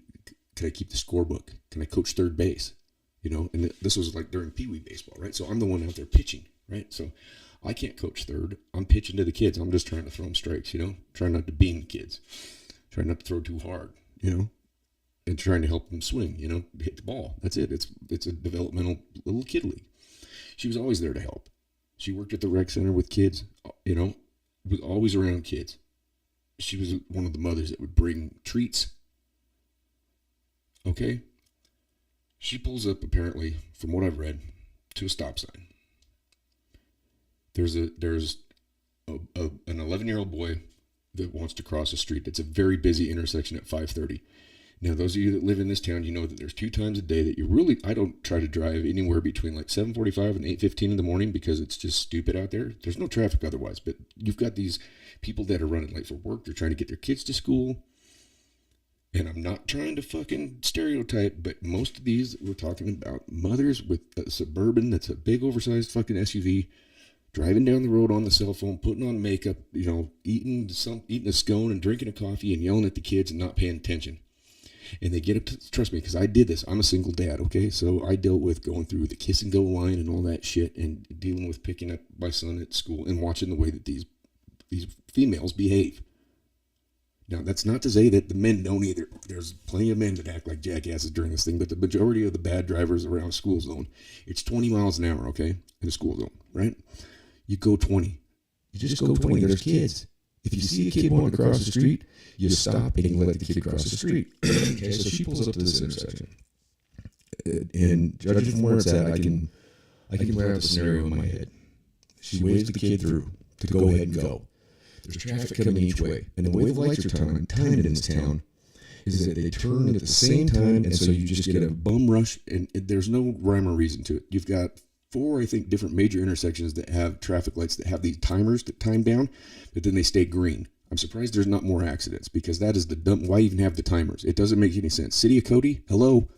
can I keep the scorebook? Can I coach third base? You know, and this was like during Pee Wee baseball, right? So I'm the one out there pitching, right? So I can't coach third. I'm pitching to the kids. I'm just trying to throw them strikes, you know, trying not to bean the kids, trying not to throw too hard, you know, and trying to help them swing, you know, hit the ball. That's it. It's a developmental little kid league. She was always there to help. She worked at the rec center with kids, you know, was always around kids. She was one of the mothers that would bring treats. Okay? She pulls up, apparently, from what I've read, to a stop sign. There's an 11-year-old boy that wants to cross the street. It's a very busy intersection at 5:30. Now, those of you that live in this town, you know that there's 2 times a day that I don't try to drive anywhere between like 7:45 and 8:15 in the morning because it's just stupid out there. There's no traffic otherwise, but you've got these people that are running late for work. They're trying to get their kids to school. And I'm not trying to fucking stereotype, but most of these, we're talking about mothers with a Suburban that's a big oversized fucking SUV, driving down the road on the cell phone, putting on makeup, eating a scone and drinking a coffee and yelling at the kids and not paying attention. And they get up to, trust me, because I did this. I'm a single dad, okay? So I dealt with going through the kiss and go line and all that shit and dealing with picking up my son at school and watching the way that these females behave. Now, that's not to say that the men don't either. There's plenty of men that act like jackasses during this thing, but the majority of the bad drivers around a school zone, it's 20 miles an hour, okay, in a school zone, right? You go 20. You just go 20. There's kids. If you see a kid wanting to cross the street, you stop and you let the kid cross the street. Okay, so she pulls up to this intersection. And judging from where it's at, I can lay out the scenario in my head. She waves the kid through to go ahead and go. There's traffic coming each way. And the way the lights are timed in this town is that they turn at the same time, and so you just get a bum rush, and there's no rhyme or reason to it. You've got 4, I think, different major intersections that have traffic lights that have these timers that time down, but then they stay green. I'm surprised there's not more accidents, because that is the dumb. Why even have the timers? It doesn't make any sense. City of Cody, hello,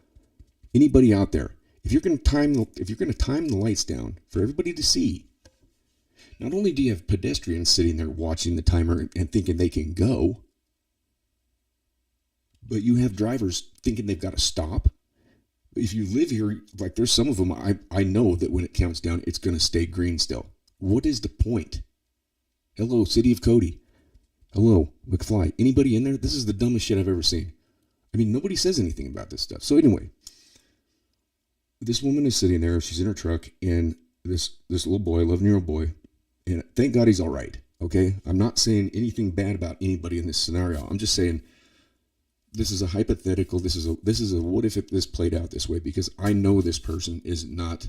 anybody out there? If you're going to time the lights down for everybody to see, not only do you have pedestrians sitting there watching the timer and thinking they can go, but you have drivers thinking they've got to stop. If you live here, like there's some of them, I know that when it counts down, it's going to stay green still. What is the point? Hello, City of Cody. Hello, McFly. Anybody in there? This is the dumbest shit I've ever seen. I mean, nobody says anything about this stuff. So anyway, this woman is sitting there. She's in her truck, and this little boy, 11-year-old boy, and thank God he's all right, okay? I'm not saying anything bad about anybody in this scenario. I'm just saying this is a hypothetical. This is a what if this played out this way, because I know this person is not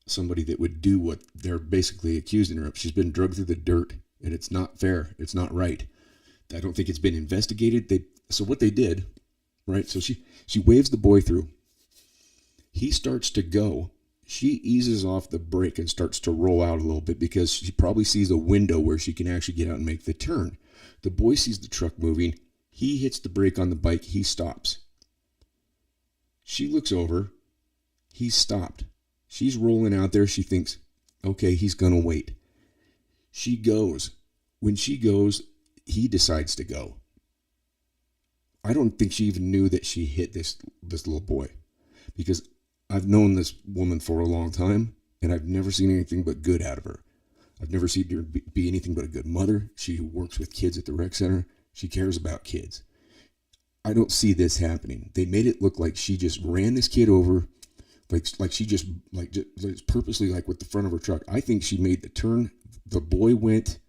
somebody that would do what they're basically accusing her of. She's been drugged through the dirt, and it's not fair. It's not right. I don't think it's been investigated. So what they did, right? So she waves the boy through. He starts to go. She eases off the brake and starts to roll out a little bit because she probably sees a window where she can actually get out and make the turn. The boy sees the truck moving. He hits the brake on the bike. He stops. She looks over. He's stopped. She's rolling out there. She thinks, okay, he's going to wait. She goes. When she goes, he decides to go. I don't think she even knew that she hit this little boy, because I've known this woman for a long time, and I've never seen anything but good out of her. I've never seen her be anything but a good mother. She works with kids at the rec center. She cares about kids. I don't see this happening. They made it look like she just ran this kid over, like she just purposely, like with the front of her truck. I think she made the turn. The boy went,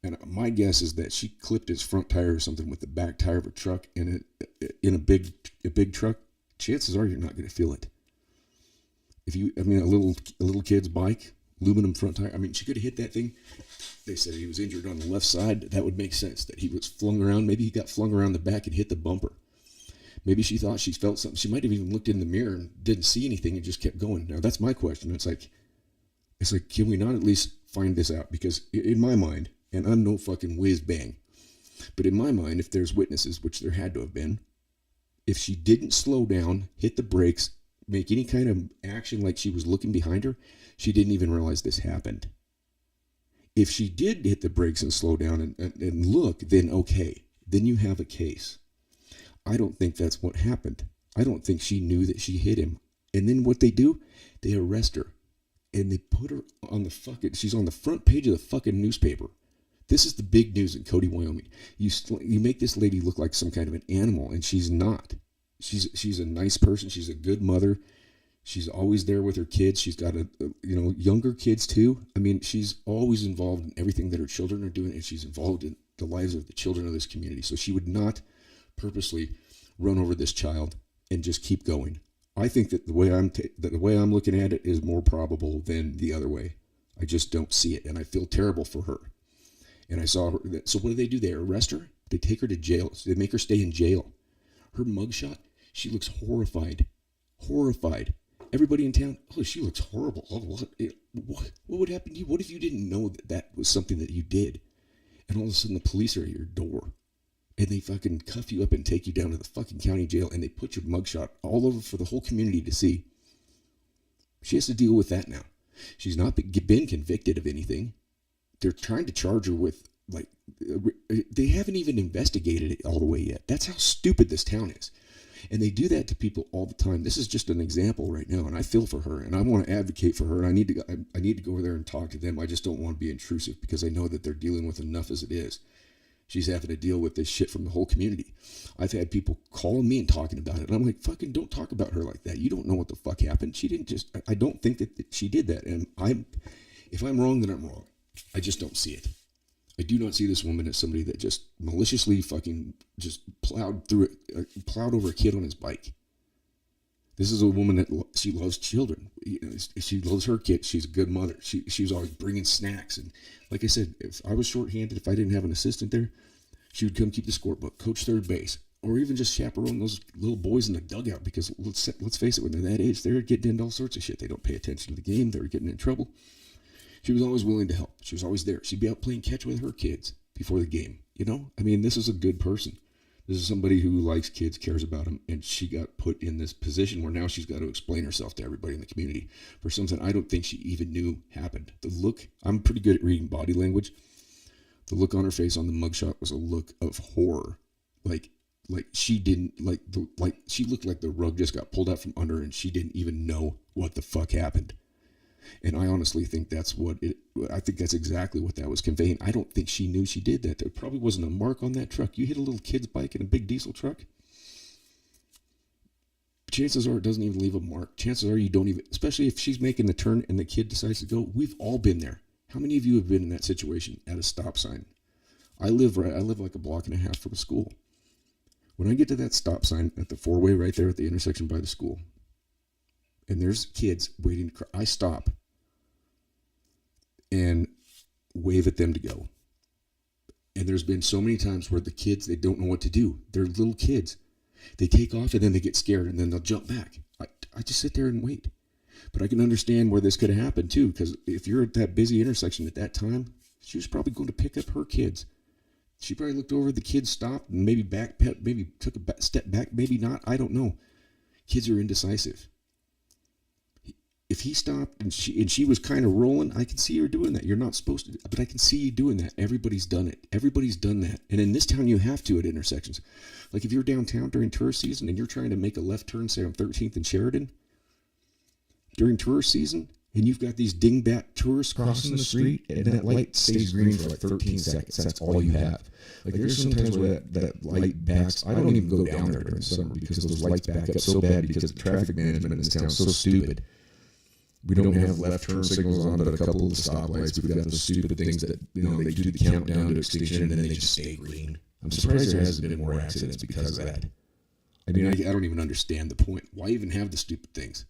and my guess is that she clipped his front tire or something with the back tire of a truck, and in a big truck, chances are you're not going to feel it. A little kid's bike, aluminum front tire. I mean, she could have hit that thing. They said he was injured on the left side. That would make sense, that he was flung around. Maybe he got flung around the back and hit the bumper. Maybe she thought she felt something. She might have even looked in the mirror and didn't see anything and just kept going. Now, that's my question. It's like, can we not at least find this out? Because in my mind, and I'm no fucking whiz bang, but in my mind, if there's witnesses, which there had to have been, if she didn't slow down, hit the brakes, make any kind of action like she was looking behind her, she didn't even realize this happened. If she did hit the brakes and slow down and look, then okay, then you have a case. I don't think that's what happened. I don't think she knew that she hit him. And then what they do, they arrest her. And they put her on she's on the front page of the fucking newspaper. This is the big news in Cody, Wyoming. You make this lady look like some kind of an animal, and she's not. She's a nice person. She's a good mother. She's always there with her kids. She's got younger kids too. I mean, she's always involved in everything that her children are doing, and she's involved in the lives of the children of this community. So she would not purposely run over this child and just keep going. I think that the way I'm looking at it is more probable than the other way. I just don't see it, and I feel terrible for her. And I saw her. So what do? They arrest her. They take her to jail. So they make her stay in jail. Her mugshot. She looks horrified. Horrified. Everybody in town. Oh, she looks horrible. Oh, what would happen to you? What if you didn't know that was something that you did? And all of a sudden the police are at your door. And they fucking cuff you up and take you down to the fucking county jail. And they put your mugshot all over for the whole community to see. She has to deal with that now. She's not been convicted of anything. They're trying to charge her with, like, they haven't even investigated it all the way yet. That's how stupid this town is. And they do that to people all the time. This is just an example right now, and I feel for her, and I want to advocate for her, and I need to go over there and talk to them. I just don't want to be intrusive because I know that they're dealing with enough as it is. She's having to deal with this shit from the whole community. I've had people calling me and talking about it, and I'm like, fucking don't talk about her like that. You don't know what the fuck happened. She didn't just, I don't think that she did that, and if I'm wrong, then I'm wrong. I just don't see it. I do not see this woman as somebody that just maliciously fucking just plowed over a kid on his bike. This is a woman that she loves children. She loves her kids. She's a good mother. She was always bringing snacks. And like I said, if I was shorthanded, if I didn't have an assistant there, she would come keep the scorebook, coach third base, or even just chaperone those little boys in the dugout. Because let's face it, when they're that age, they're getting into all sorts of shit. They don't pay attention to the game. They're getting in trouble. She was always willing to help. She was always there. She'd be out playing catch with her kids before the game. You know? I mean, this is a good person. This is somebody who likes kids, cares about them, and she got put in this position where now she's got to explain herself to everybody in the community for something I don't think she even knew happened. The look, I'm pretty good at reading body language. The look on her face on the mugshot was a look of horror. Like she didn't, she looked like the rug just got pulled out from under her and she didn't even know what the fuck happened. And I honestly think I think that's exactly what that was conveying. I don't think she knew she did that. There probably wasn't a mark on that truck. You hit a little kid's bike in a big diesel truck, chances are it doesn't even leave a mark. Chances are you don't even, especially if she's making the turn and the kid decides to go. We've all been there. How many of you have been in that situation at a stop sign? I live like a block and a half from a school. When I get to that stop sign at the four-way right there at the intersection by the school, and there's kids waiting to I stop and wave at them to go. And there's been so many times where the kids, they don't know what to do. They're little kids. They take off and then they get scared and then they'll jump back. I just sit there and wait. But I can understand where this could have happened too, because if you're at that busy intersection at that time, she was probably going to pick up her kids. She probably looked over, the kids stopped and maybe maybe took a step back, maybe not. I don't know. Kids are indecisive. If he stopped and she was kind of rolling, I can see her doing that. You're not supposed to, but I can see you doing that. Everybody's done it. Everybody's done that. And in this town, you have to at intersections. Like if you're downtown during tourist season and you're trying to make a left turn, say on 13th and Sheridan, during tourist season, and you've got these dingbat tourists crossing the street, and that light stays green for like 13 seconds. That's all you have. Like there's sometimes where that light backs. I don't even go down there during the summer because those lights back up so bad because the traffic management in this town is so stupid. We don't have left turn signals on but a couple of stoplights. We've got those stupid things that, they do the countdown to extinction and then they just stay green. I'm surprised there hasn't been more accidents because of that. I mean, I don't even understand the point. Why even have the stupid things?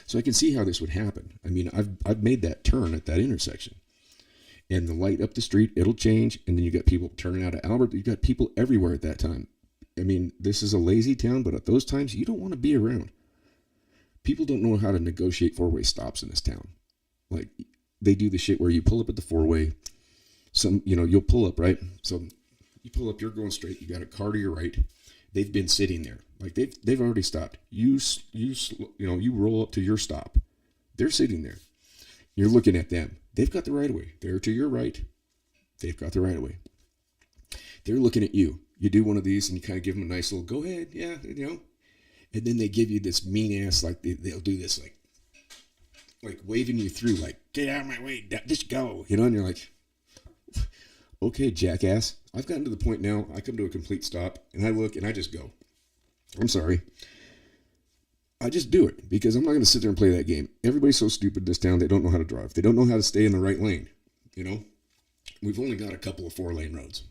So I can see how this would happen. I mean, I've made that turn at that intersection. And the light up the street, it'll change, and then you got people turning out of Albert. You got people everywhere at that time. I mean, this is a lazy town, but at those times, you don't want to be around. People don't know how to negotiate four-way stops in this town. Like, they do the shit where you pull up at the four-way. You'll pull up, right? So you pull up, you're going straight. You got a car to your right. They've been sitting there. Like, they've already stopped. You roll up to your stop. They're sitting there. You're looking at them. They've got the right of way. They're to your right. They've got the right of way. They're looking at you. You do one of these and you kind of give them a nice little, go ahead, yeah, And then they give you this mean ass, like they'll do this, like waving you through, like, get out of my way, just go, and you're like, okay, jackass. I've gotten to the point now, I come to a complete stop, and I look, and I just go. I'm sorry. I just do it, because I'm not going to sit there and play that game. Everybody's so stupid in this town, they don't know how to drive. They don't know how to stay in the right lane, We've only got a couple of 4-lane roads.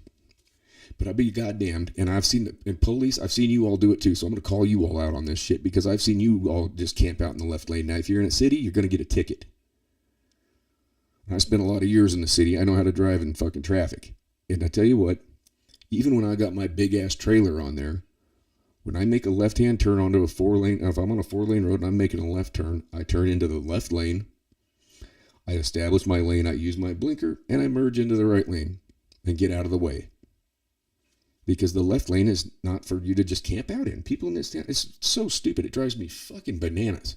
But I'll be goddamned. And I've seen, and police, I've seen you all do it too. So I'm going to call you all out on this shit because I've seen you all just camp out in the left lane. Now, if you're in a city, you're going to get a ticket. I spent a lot of years in the city. I know how to drive in fucking traffic. And I tell you what, even when I got my big ass trailer on there, when I make a left-hand turn onto a 4-lane, if I'm on a 4-lane road and I'm making a left turn, I turn into the left lane. I establish my lane. I use my blinker and I merge into the right lane and get out of the way. Because the left lane is not for you to just camp out in. People in this town, it's so stupid. It drives me fucking bananas.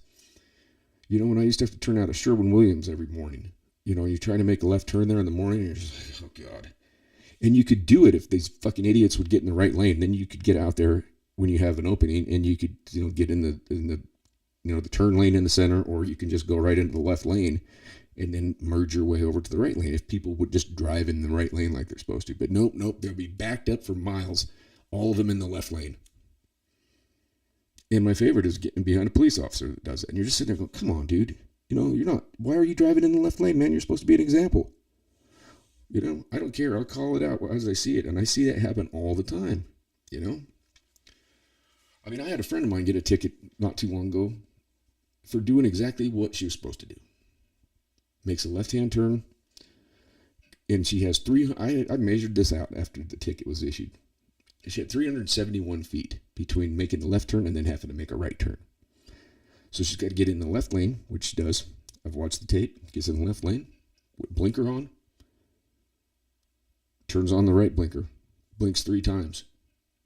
You know, when I used to have to turn out of Sherwin-Williams every morning, you know, you're trying to make a left turn there in the morning and you're just like, oh God. And you could do it if these fucking idiots would get in the right lane. Then you could get out there when you have an opening and you could, you know, get in the you know, the turn lane in the center, or you can just go right into the left lane and then merge your way over to the right lane if people would just drive in the right lane like they're supposed to. But nope, they'll be backed up for miles, all of them in the left lane. And my favorite is getting behind a police officer that does that. And you're just sitting there going, come on, dude. You know, you're not, why are you driving in the left lane, man? You're supposed to be an example. You know, I don't care. I'll call it out as I see it. And I see that happen all the time, you know? I mean, I had a friend of mine get a ticket not too long ago for doing exactly what she was supposed to do. Makes a left-hand turn, and she has I measured this out after the ticket was issued. She had 371 feet between making the left turn and then having to make a right turn. So she's got to get in the left lane, which she does. I've watched the tape. Gets in the left lane, with blinker on, turns on the right blinker, blinks 3 times.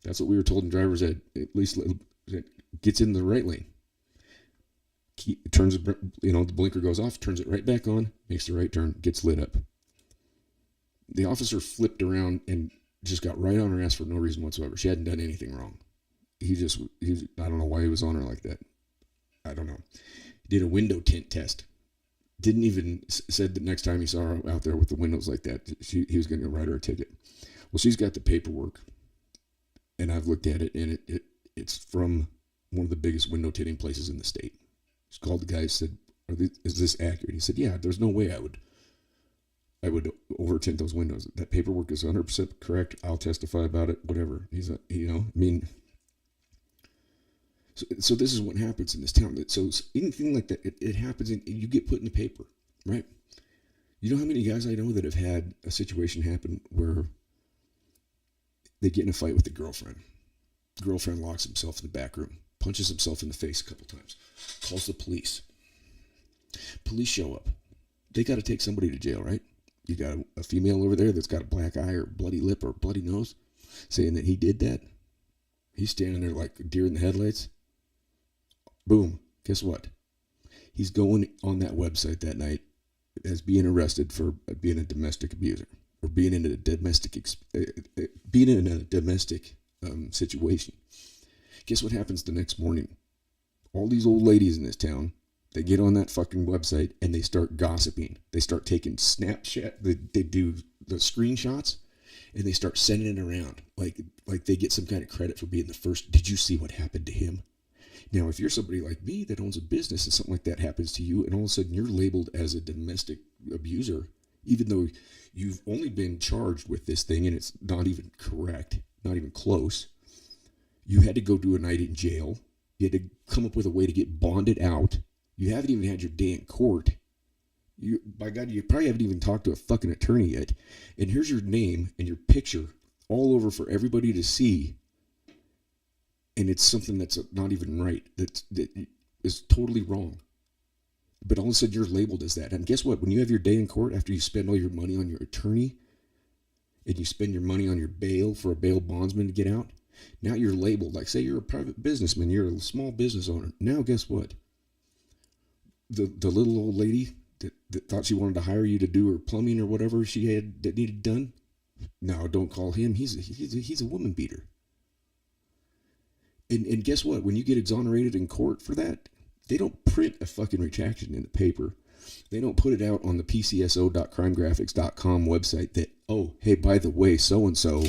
That's what we were told in driver's ed. At least gets in the right lane. Turns, you know, the blinker goes off, turns it right back on, makes the right turn, gets lit up. The officer flipped around and just got right on her ass for no reason whatsoever. She hadn't done anything wrong. I don't know why he was on her like that. I don't know. He did a window tint test. Didn't even, said that next time he saw her out there with the windows like that, he was going to write her a ticket. Well, she's got the paperwork, and I've looked at it, and it's from one of the biggest window tinting places in the state. She called the guy and said, is this accurate? He said, yeah, there's no way I would over tint those windows. That paperwork is 100% correct. I'll testify about it, whatever. He's a, you know, I mean, so this is what happens in this town. So anything like that, it happens and you get put in the paper, right? You know how many guys I know that have had a situation happen where they get in a fight with the girlfriend. Girlfriend locks himself in the back room, punches himself in the face a couple times, calls the police. Police show up. They got to take somebody to jail, right? You got a female over there that's got a black eye or bloody lip or bloody nose saying that he did that. He's standing there like a deer in the headlights. Boom. Guess what? He's going on that website that night as being arrested for being a domestic abuser or being in a domestic situation. Guess what happens the next morning? All these old ladies in this town, they get on that fucking website and they start gossiping. They start taking Snapchat. They do the screenshots and they start sending it around like they get some kind of credit for being the first. Did you see what happened to him? Now, if you're somebody like me that owns a business and something like that happens to you and all of a sudden you're labeled as a domestic abuser, even though you've only been charged with this thing and it's not even correct, not even close. You had to go do a night in jail. You had to come up with a way to get bonded out. You haven't even had your day in court. By God, you probably haven't even talked to a fucking attorney yet. And here's your name and your picture all over for everybody to see. And it's something that's not even right. That is totally wrong. But all of a sudden you're labeled as that. And guess what? When you have your day in court, after you spend all your money on your attorney, and you spend your money on your bail for a bail bondsman to get out, now you're labeled. Like, say you're a private businessman, you're a small business owner. Now guess what? The little old lady that thought she wanted to hire you to do her plumbing or whatever she had that needed done, no, don't call him. He's a woman beater. And guess what? When you get exonerated in court for that, they don't print a fucking retraction in the paper. They don't put it out on the pcso.crimegraphics.com website that, oh, hey, by the way, so-and-so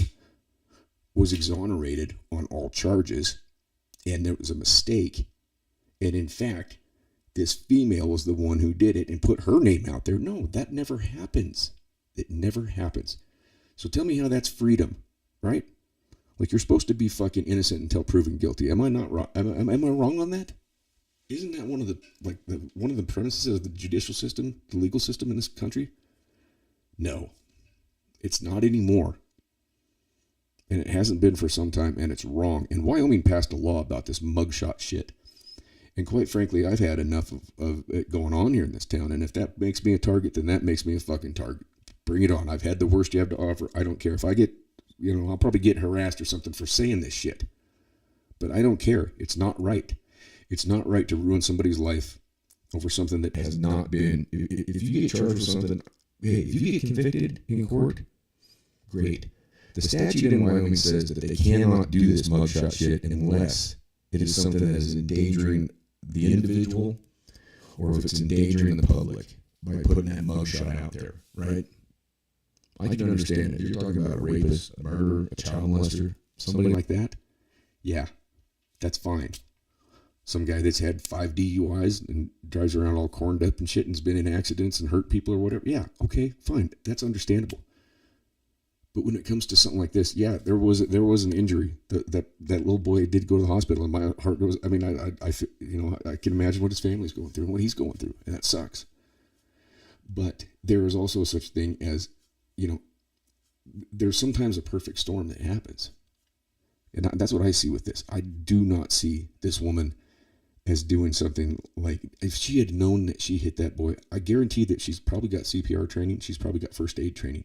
was exonerated on all charges and there was a mistake. And in fact, this female was the one who did it and put her name out there. No, that never happens. It never happens. So tell me how that's freedom, right? Like, you're supposed to be fucking innocent until proven guilty. Am I not wrong? Am I wrong on that? Isn't that one of the premises of the judicial system, the legal system in this country? No, it's not anymore. And it hasn't been for some time, and it's wrong. And Wyoming passed a law about this mugshot shit. And quite frankly, I've had enough of it going on here in this town. And if that makes me a target, then that makes me a fucking target. Bring it on. I've had the worst you have to offer. I don't care. If I get, I'll probably get harassed or something for saying this shit. But I don't care. It's not right. It's not right to ruin somebody's life over something that Has not been. If you get charged with something, hey, if you get convicted in court, great. The statute in Wyoming says that they cannot do this mugshot shit unless it is something that is endangering the individual or if it's endangering the public by putting that mugshot out there, right? I can understand it. If you're talking about a rapist, a murderer, a child molester, somebody like that, yeah, that's fine. Some guy that's had 5 DUIs and drives around all corned up and shit and's been in accidents and hurt people or whatever, yeah, okay, fine, that's understandable. But when it comes to something like this, yeah, there was an injury. That little boy did go to the hospital, and my heart goes. I mean, I can imagine what his family's going through and what he's going through, and that sucks. But there is also such thing as, there's sometimes a perfect storm that happens, and that's what I see with this. I do not see this woman as doing something like, if she had known that she hit that boy, I guarantee that she's probably got CPR training. She's probably got first aid training.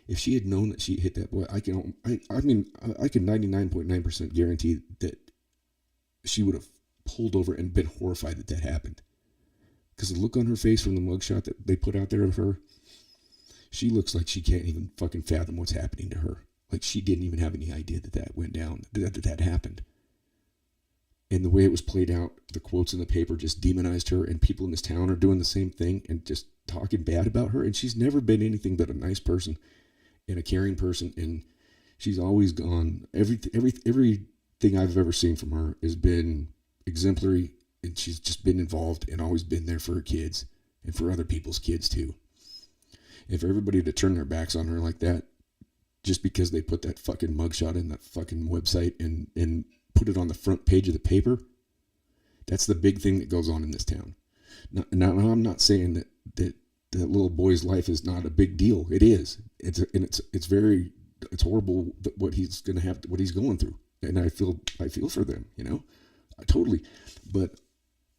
If she had known that she hit that boy, I can 99.9% guarantee that she would have pulled over and been horrified that happened. Because the look on her face from the mugshot that they put out there of her, she looks like she can't even fucking fathom what's happening to her. Like, she didn't even have any idea that went down, that happened. And the way it was played out, the quotes in the paper just demonized her, and people in this town are doing the same thing and just talking bad about her. And she's never been anything but a nice person and a caring person, and she's always gone. Everything I've ever seen from her has been exemplary, and she's just been involved and always been there for her kids and for other people's kids too. And for everybody to turn their backs on her like that, just because they put that fucking mugshot in that fucking website and put it on the front page of the paper, that's the big thing that goes on in this town. Now I'm not saying that little boy's life is not a big deal. It is. It's horrible what he's going to have, what he's going through. And I feel for them, totally. But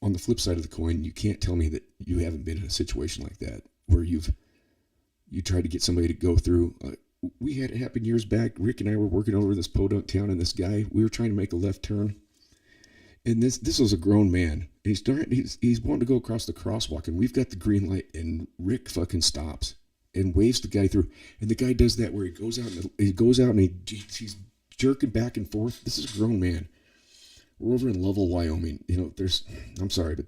on the flip side of the coin, you can't tell me that you haven't been in a situation like that where you tried to get somebody to go through. We had it happen years back. Rick and I were working over this podunk town, and this guy, we were trying to make a left turn. And this was a grown man. He's wanting to go across the crosswalk, and we've got the green light, and Rick fucking stops and waves the guy through. And the guy does that where he goes out and he's jerking back and forth. This is a grown man. We're over in Lovell, Wyoming. I'm sorry, but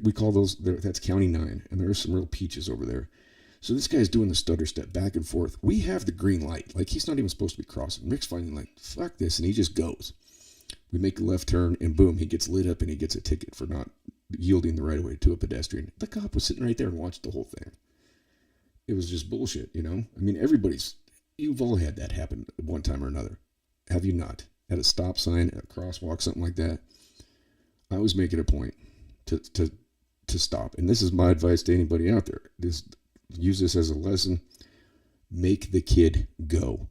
we call those, that's County 9, and there's some real peaches over there. So this guy's doing the stutter step back and forth. We have the green light. Like, he's not even supposed to be crossing. Rick's finally like, fuck this, and he just goes. We make a left turn, and boom, he gets lit up, and he gets a ticket for not yielding the right of way to a pedestrian. The cop was sitting right there and watched the whole thing. It was just bullshit, I mean, you've all had that happen at one time or another. Have you not? At a stop sign, at a crosswalk, something like that. I always make it a point to stop. And this is my advice to anybody out there. Use this as a lesson. Make the kid go.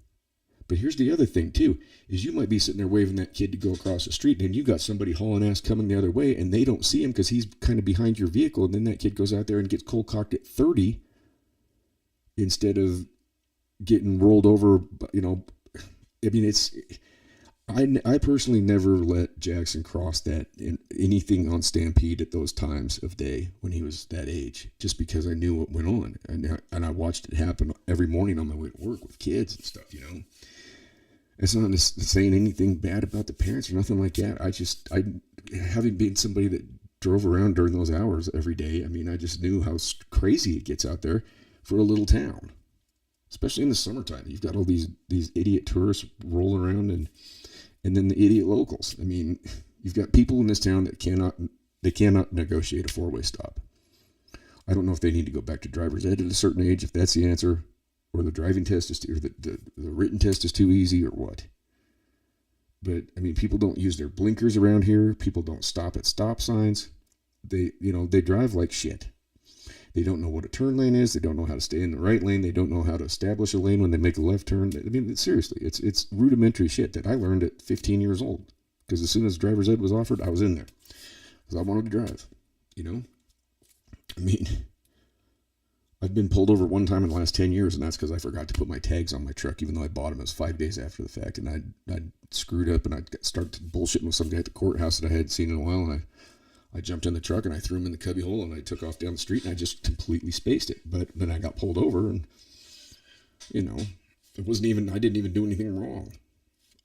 But here's the other thing too, is you might be sitting there waving that kid to go across the street, and you got somebody hauling ass coming the other way, and they don't see him because he's kind of behind your vehicle, and then that kid goes out there and gets cold cocked at 30 instead of getting rolled over. I mean, I personally never let Jackson cross that in anything on Stampede at those times of day when he was that age, just because I knew what went on, and I watched it happen every morning on my way to work with kids and stuff. It's not saying anything bad about the parents or nothing like that. I having been somebody that drove around during those hours every day, I mean, I just knew how crazy it gets out there for a little town, especially in the summertime. You've got all these idiot tourists rolling around, and then the idiot locals. I mean, you've got people in this town that cannot negotiate a four-way stop. I don't know if they need to go back to driver's ed at a certain age, if that's the answer. or the driving test is, or the written test is too easy, or what. But I mean, people don't use their blinkers around here. People don't stop at stop signs. They drive like shit. They don't know what a turn lane is. They don't know how to stay in the right lane. They don't know how to establish a lane when they make a left turn. I mean, seriously, it's rudimentary shit that I learned at 15 years old. Because as soon as driver's ed was offered, I was in there. Because I wanted to drive, I mean, I've been pulled over one time in the last 10 years, and that's because I forgot to put my tags on my truck, even though I bought them. It was 5 days after the fact, and I'd screwed up, and I'd started bullshitting with some guy at the courthouse that I hadn't seen in a while, and I jumped in the truck, and I threw him in the cubby hole, and I took off down the street, and I just completely spaced it. But then I got pulled over, and, it wasn't even, I didn't even do anything wrong,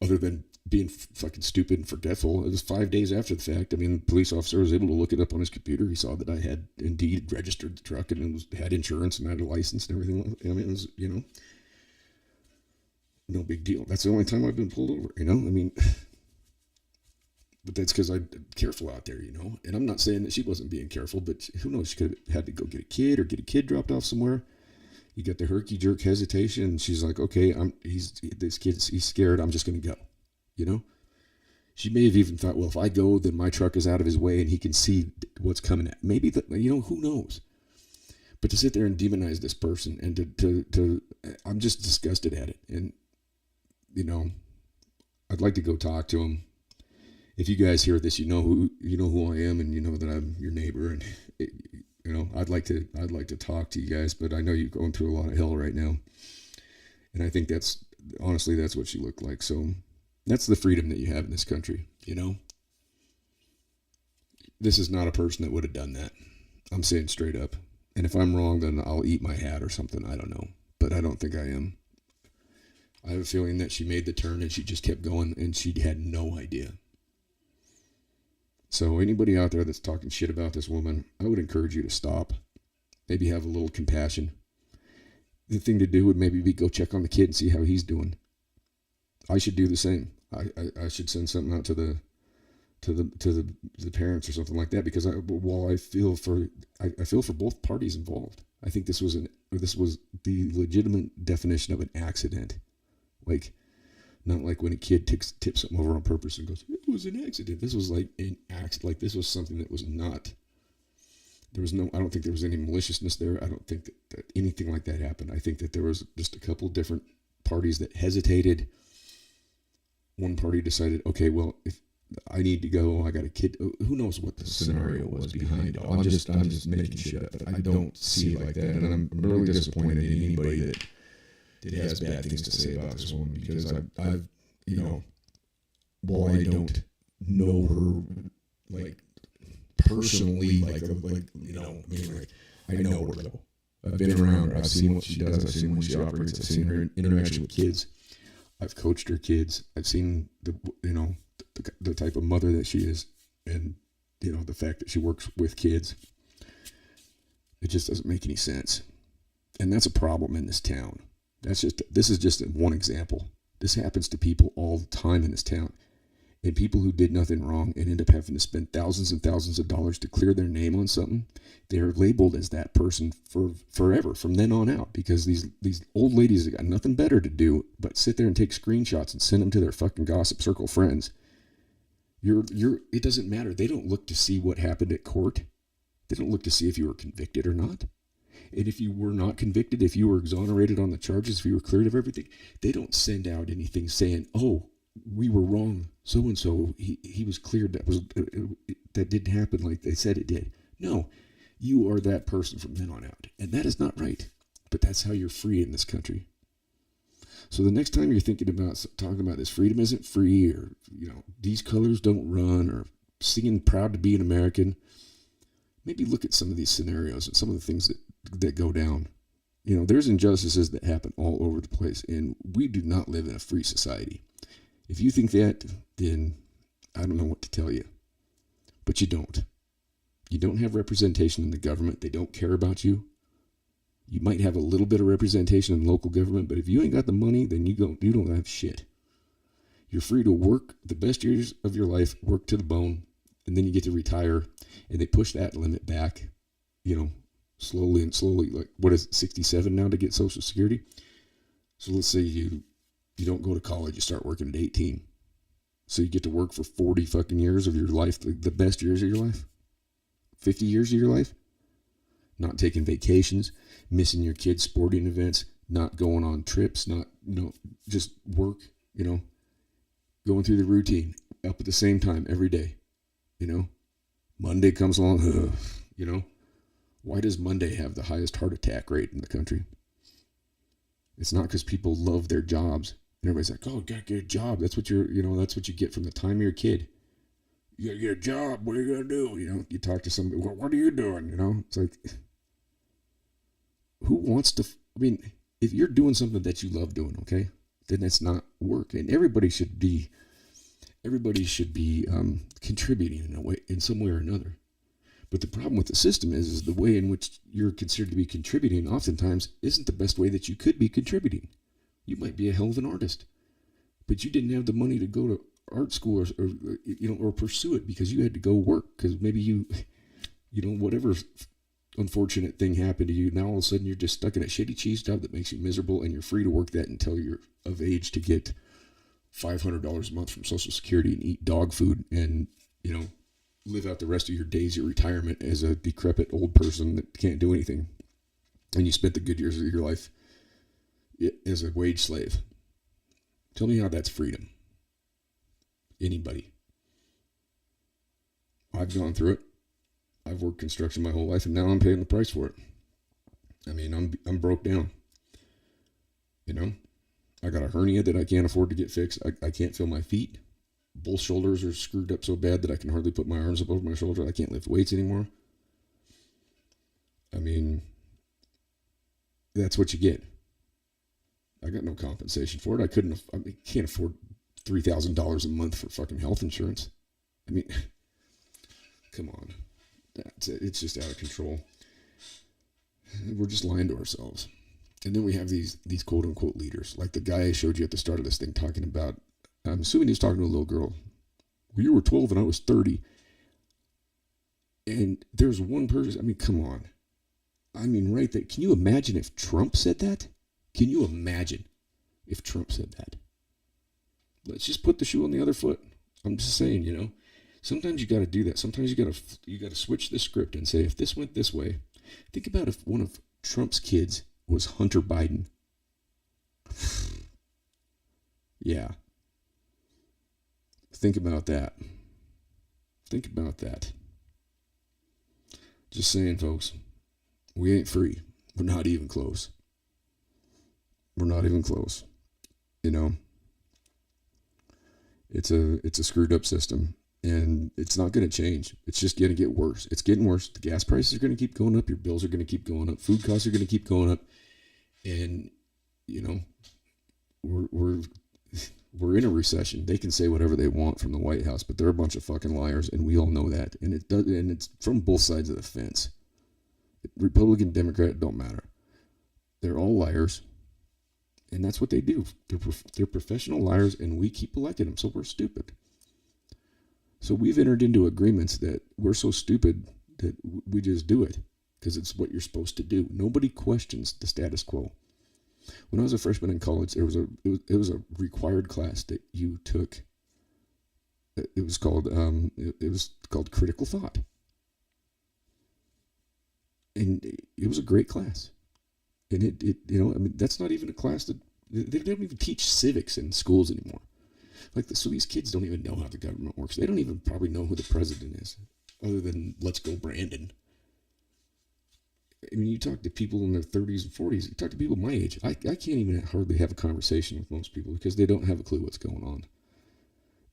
other than being fucking stupid and forgetful. It was 5 days after the fact. I mean, the police officer was able to look it up on his computer. He saw that I had indeed registered the truck and had insurance and had a license and everything. I mean, it was, no big deal. That's the only time I've been pulled over, I mean, but that's because I'm careful out there, and I'm not saying that she wasn't being careful, but who knows? She could have had to go get a kid or get a kid dropped off somewhere. You get the herky jerk hesitation, and she's like, okay, he's scared. I'm just going to go. She may have even thought, well, if I go, then my truck is out of his way and he can see what's coming at. Maybe that, who knows? But to sit there and demonize this person and to I'm just disgusted at it. And, I'd like to go talk to him. If you guys hear this, you know who I am, and you know that I'm your neighbor, and I'd like to talk to you guys, but I know you're going through a lot of hell right now. And I think that's what she looked like. So that's the freedom that you have in this country, This is not a person that would have done that. I'm saying straight up. And if I'm wrong, then I'll eat my hat or something. I don't know. But I don't think I am. I have a feeling that she made the turn and she just kept going and she had no idea. So anybody out there that's talking shit about this woman, I would encourage you to stop. Maybe have a little compassion. The thing to do would maybe be go check on the kid and see how he's doing. I should do the same. I should send something out to the parents or something like that, because while I feel for both parties involved. I think this was the legitimate definition of an accident. Like, not like when a kid tips something over on purpose and goes, it was an accident. This was like an accident. Like, this was something that was not. I don't think there was any maliciousness there. I don't think that anything like that happened. I think that there was just a couple different parties that hesitated. One party decided, okay, well, if I need to go, I got a kid. Who knows what the scenario was behind it all. I'm just making shit up. But I don't see it like that. And I'm really disappointed in anybody that has bad things to say about this woman, because I've while I don't know her, like, personally, I know her though. I've been around her. I've seen what she does. I've seen when she operates. I've seen her interaction with kids. I've coached her kids. I've seen the type of mother that she is, and the fact that she works with kids. It just doesn't make any sense, and that's a problem in this town. This is just one example. This happens to people all the time in this town. And people who did nothing wrong and end up having to spend thousands and thousands of dollars to clear their name on something, they're labeled as that person for forever from then on out, because these old ladies have got nothing better to do but sit there and take screenshots and send them to their fucking gossip circle friends. It doesn't matter. They don't look to see what happened at court. They don't look to see if you were convicted or not. And if you were not convicted, if you were exonerated on the charges, if you were cleared of everything, they don't send out anything saying, oh, we were wrong, so-and-so, he was cleared, that didn't happen like they said it did. No, you are that person from then on out. And that is not right. But that's how you're free in this country. So the next time you're thinking about talking about this freedom isn't free, or, these colors don't run, or singing proud to be an American, maybe look at some of these scenarios and some of the things that go down. There's injustices that happen all over the place, and we do not live in a free society. If you think that, then I don't know what to tell you. But you don't. You don't have representation in the government. They don't care about you. You might have a little bit of representation in local government, but if you ain't got the money, then you don't have shit. You're free to work the best years of your life, work to the bone, and then you get to retire, and they push that limit back, slowly and slowly. Like, what is it, 67 now to get Social Security? So let's say you don't go to college, you start working at 18. So you get to work for 40 fucking years of your life, the best years of your life, 50 years of your life, not taking vacations, missing your kids' sporting events, not going on trips, not, just work, going through the routine, up at the same time every day, Monday comes along, why does Monday have the highest heart attack rate in the country? It's not because people love their jobs. And everybody's like, oh, gotta get a job. That's what that's what you get from the time you're a kid. You gotta get a job. What are you gonna do? You talk to somebody, well, what are you doing? It's like, who wants to, if you're doing something that you love doing, okay, then that's not work. And everybody should be contributing in a way, in some way or another. But the problem with the system is the way in which you're considered to be contributing oftentimes isn't the best way that you could be contributing. You might be a hell of an artist, but you didn't have the money to go to art school or pursue it because you had to go work because maybe whatever unfortunate thing happened to you. Now all of a sudden you're just stuck in a shitty cheese job that makes you miserable, and you're free to work that until you're of age to get $500 a month from Social Security and eat dog food and, live out the rest of your days, your retirement as a decrepit old person that can't do anything. And you spent the good years of your life as a wage slave. Tell me how that's freedom. Anybody. I've gone through it. I've worked construction my whole life, and now I'm paying the price for it. I'm broke down. I got a hernia that I can't afford to get fixed. I can't feel my feet. Both shoulders are screwed up so bad that I can hardly put my arms up over my shoulder. I can't lift weights anymore. That's what you get. I got no compensation for it. I can't afford $3,000 a month for fucking health insurance. Come on. It's just out of control. We're just lying to ourselves. And then we have these quote unquote leaders, like the guy I showed you at the start of this thing talking about, I'm assuming he's talking to a little girl. Well, you were 12 and I was 30. And there's one person, come on. Right there. Can you imagine if Trump said that? Can you imagine if Trump said that? Let's just put the shoe on the other foot. I'm just saying, sometimes you got to do that. Sometimes you got to switch the script and say, if this went this way, think about if one of Trump's kids was Hunter Biden. Yeah. Think about that. Think about that. Just saying, folks, we ain't free. We're not even close. We're not even close. It's a screwed up system, and it's not going to change. It's just going to get worse. It's getting worse. The gas prices are going to keep going up. Your bills are going to keep going up. Food costs are going to keep going up. And, we're in a recession. They can say whatever they want from the White House, but they're a bunch of fucking liars, and we all know that. And it's from both sides of the fence. Republican, Democrat, don't matter. They're all liars, and that's what they do. They're professional liars, and we keep electing them, so we're stupid. So we've entered into agreements that we're so stupid that we just do it because it's what you're supposed to do. Nobody questions the status quo. When I was a freshman in college, it was a required class that you took. It was called critical thought, and it was a great class. And that's not even a class that they don't even teach civics in schools anymore. So these kids don't even know how the government works. They don't even probably know who the president is, other than let's go Brandon. You talk to people in their 30s and 40s. You talk to people my age. I can't even hardly have a conversation with most people because they don't have a clue what's going on.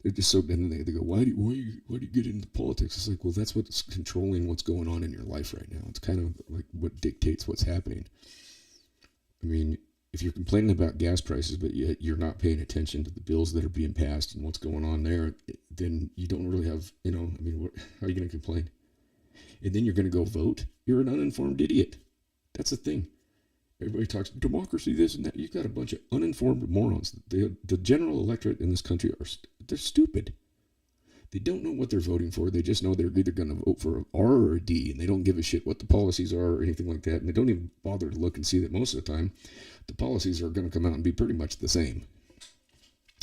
They're just so. And they go, why do you get into politics? It's like, well, that's what's controlling what's going on in your life right now. It's kind of like what dictates what's happening. If you're complaining about gas prices, but yet you're not paying attention to the bills that are being passed and what's going on there, then you don't really have. How are you going to complain? And then you're going to go vote. You're an uninformed idiot. That's the thing. Everybody talks democracy, this and that. You've got a bunch of uninformed morons. The general electorate in this country they're stupid. They don't know what they're voting for. They just know they're either going to vote for an R or a D, and they don't give a shit what the policies are or anything like that. And they don't even bother to look and see that most of the time, the policies are going to come out and be pretty much the same.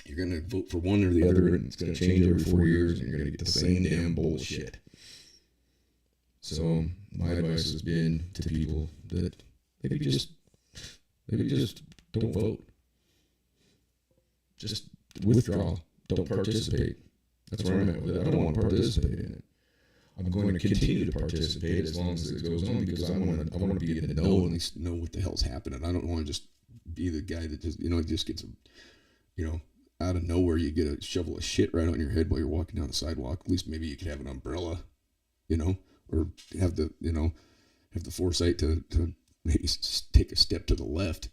You're going to vote for one or the other, and it's going to change every 4 years, and you're going to get the same damn bullshit. So my advice has been to people that maybe just don't vote. Just withdraw. Don't participate. That's where I'm at with it. I don't want to participate in it. I'm going to continue to participate as long as it goes on because I want to be in the know, at least know what the hell's happening. I don't want to just be the guy that just gets, out of nowhere you get a shovel of shit right on your head while you're walking down the sidewalk. At least maybe you could have an umbrella, or have the foresight to maybe take a step to the left.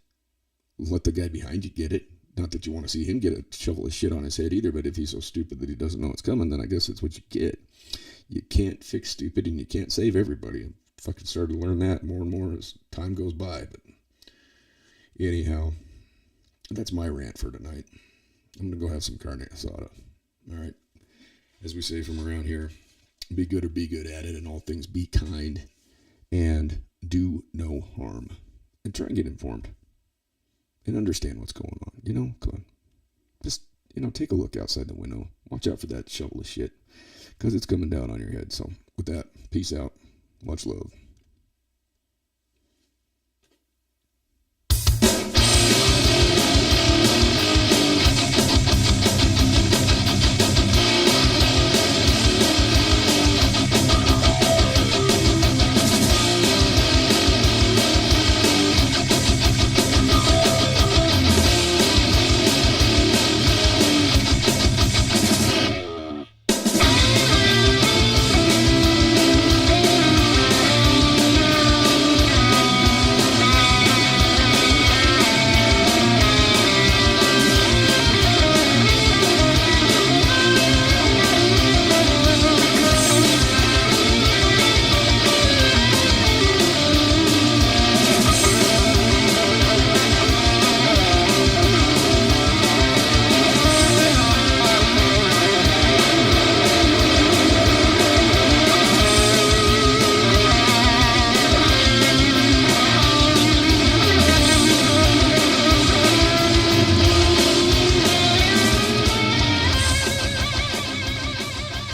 Let the guy behind you get it. Not that you want to see him get a shovel of shit on his head either, but if he's so stupid that he doesn't know it's coming, then I guess that's what you get. You can't fix stupid and you can't save everybody. I'm fucking started to learn that more and more as time goes by. But anyhow, that's my rant for tonight. I'm going to go have some carne asada. All right. As we say from around here, be good or be good at it. In all things, be kind and do no harm. And try and get informed. And understand what's going on, come on. Just, take a look outside the window. Watch out for that shovel of shit, because it's coming down on your head. So with that, peace out. Much love.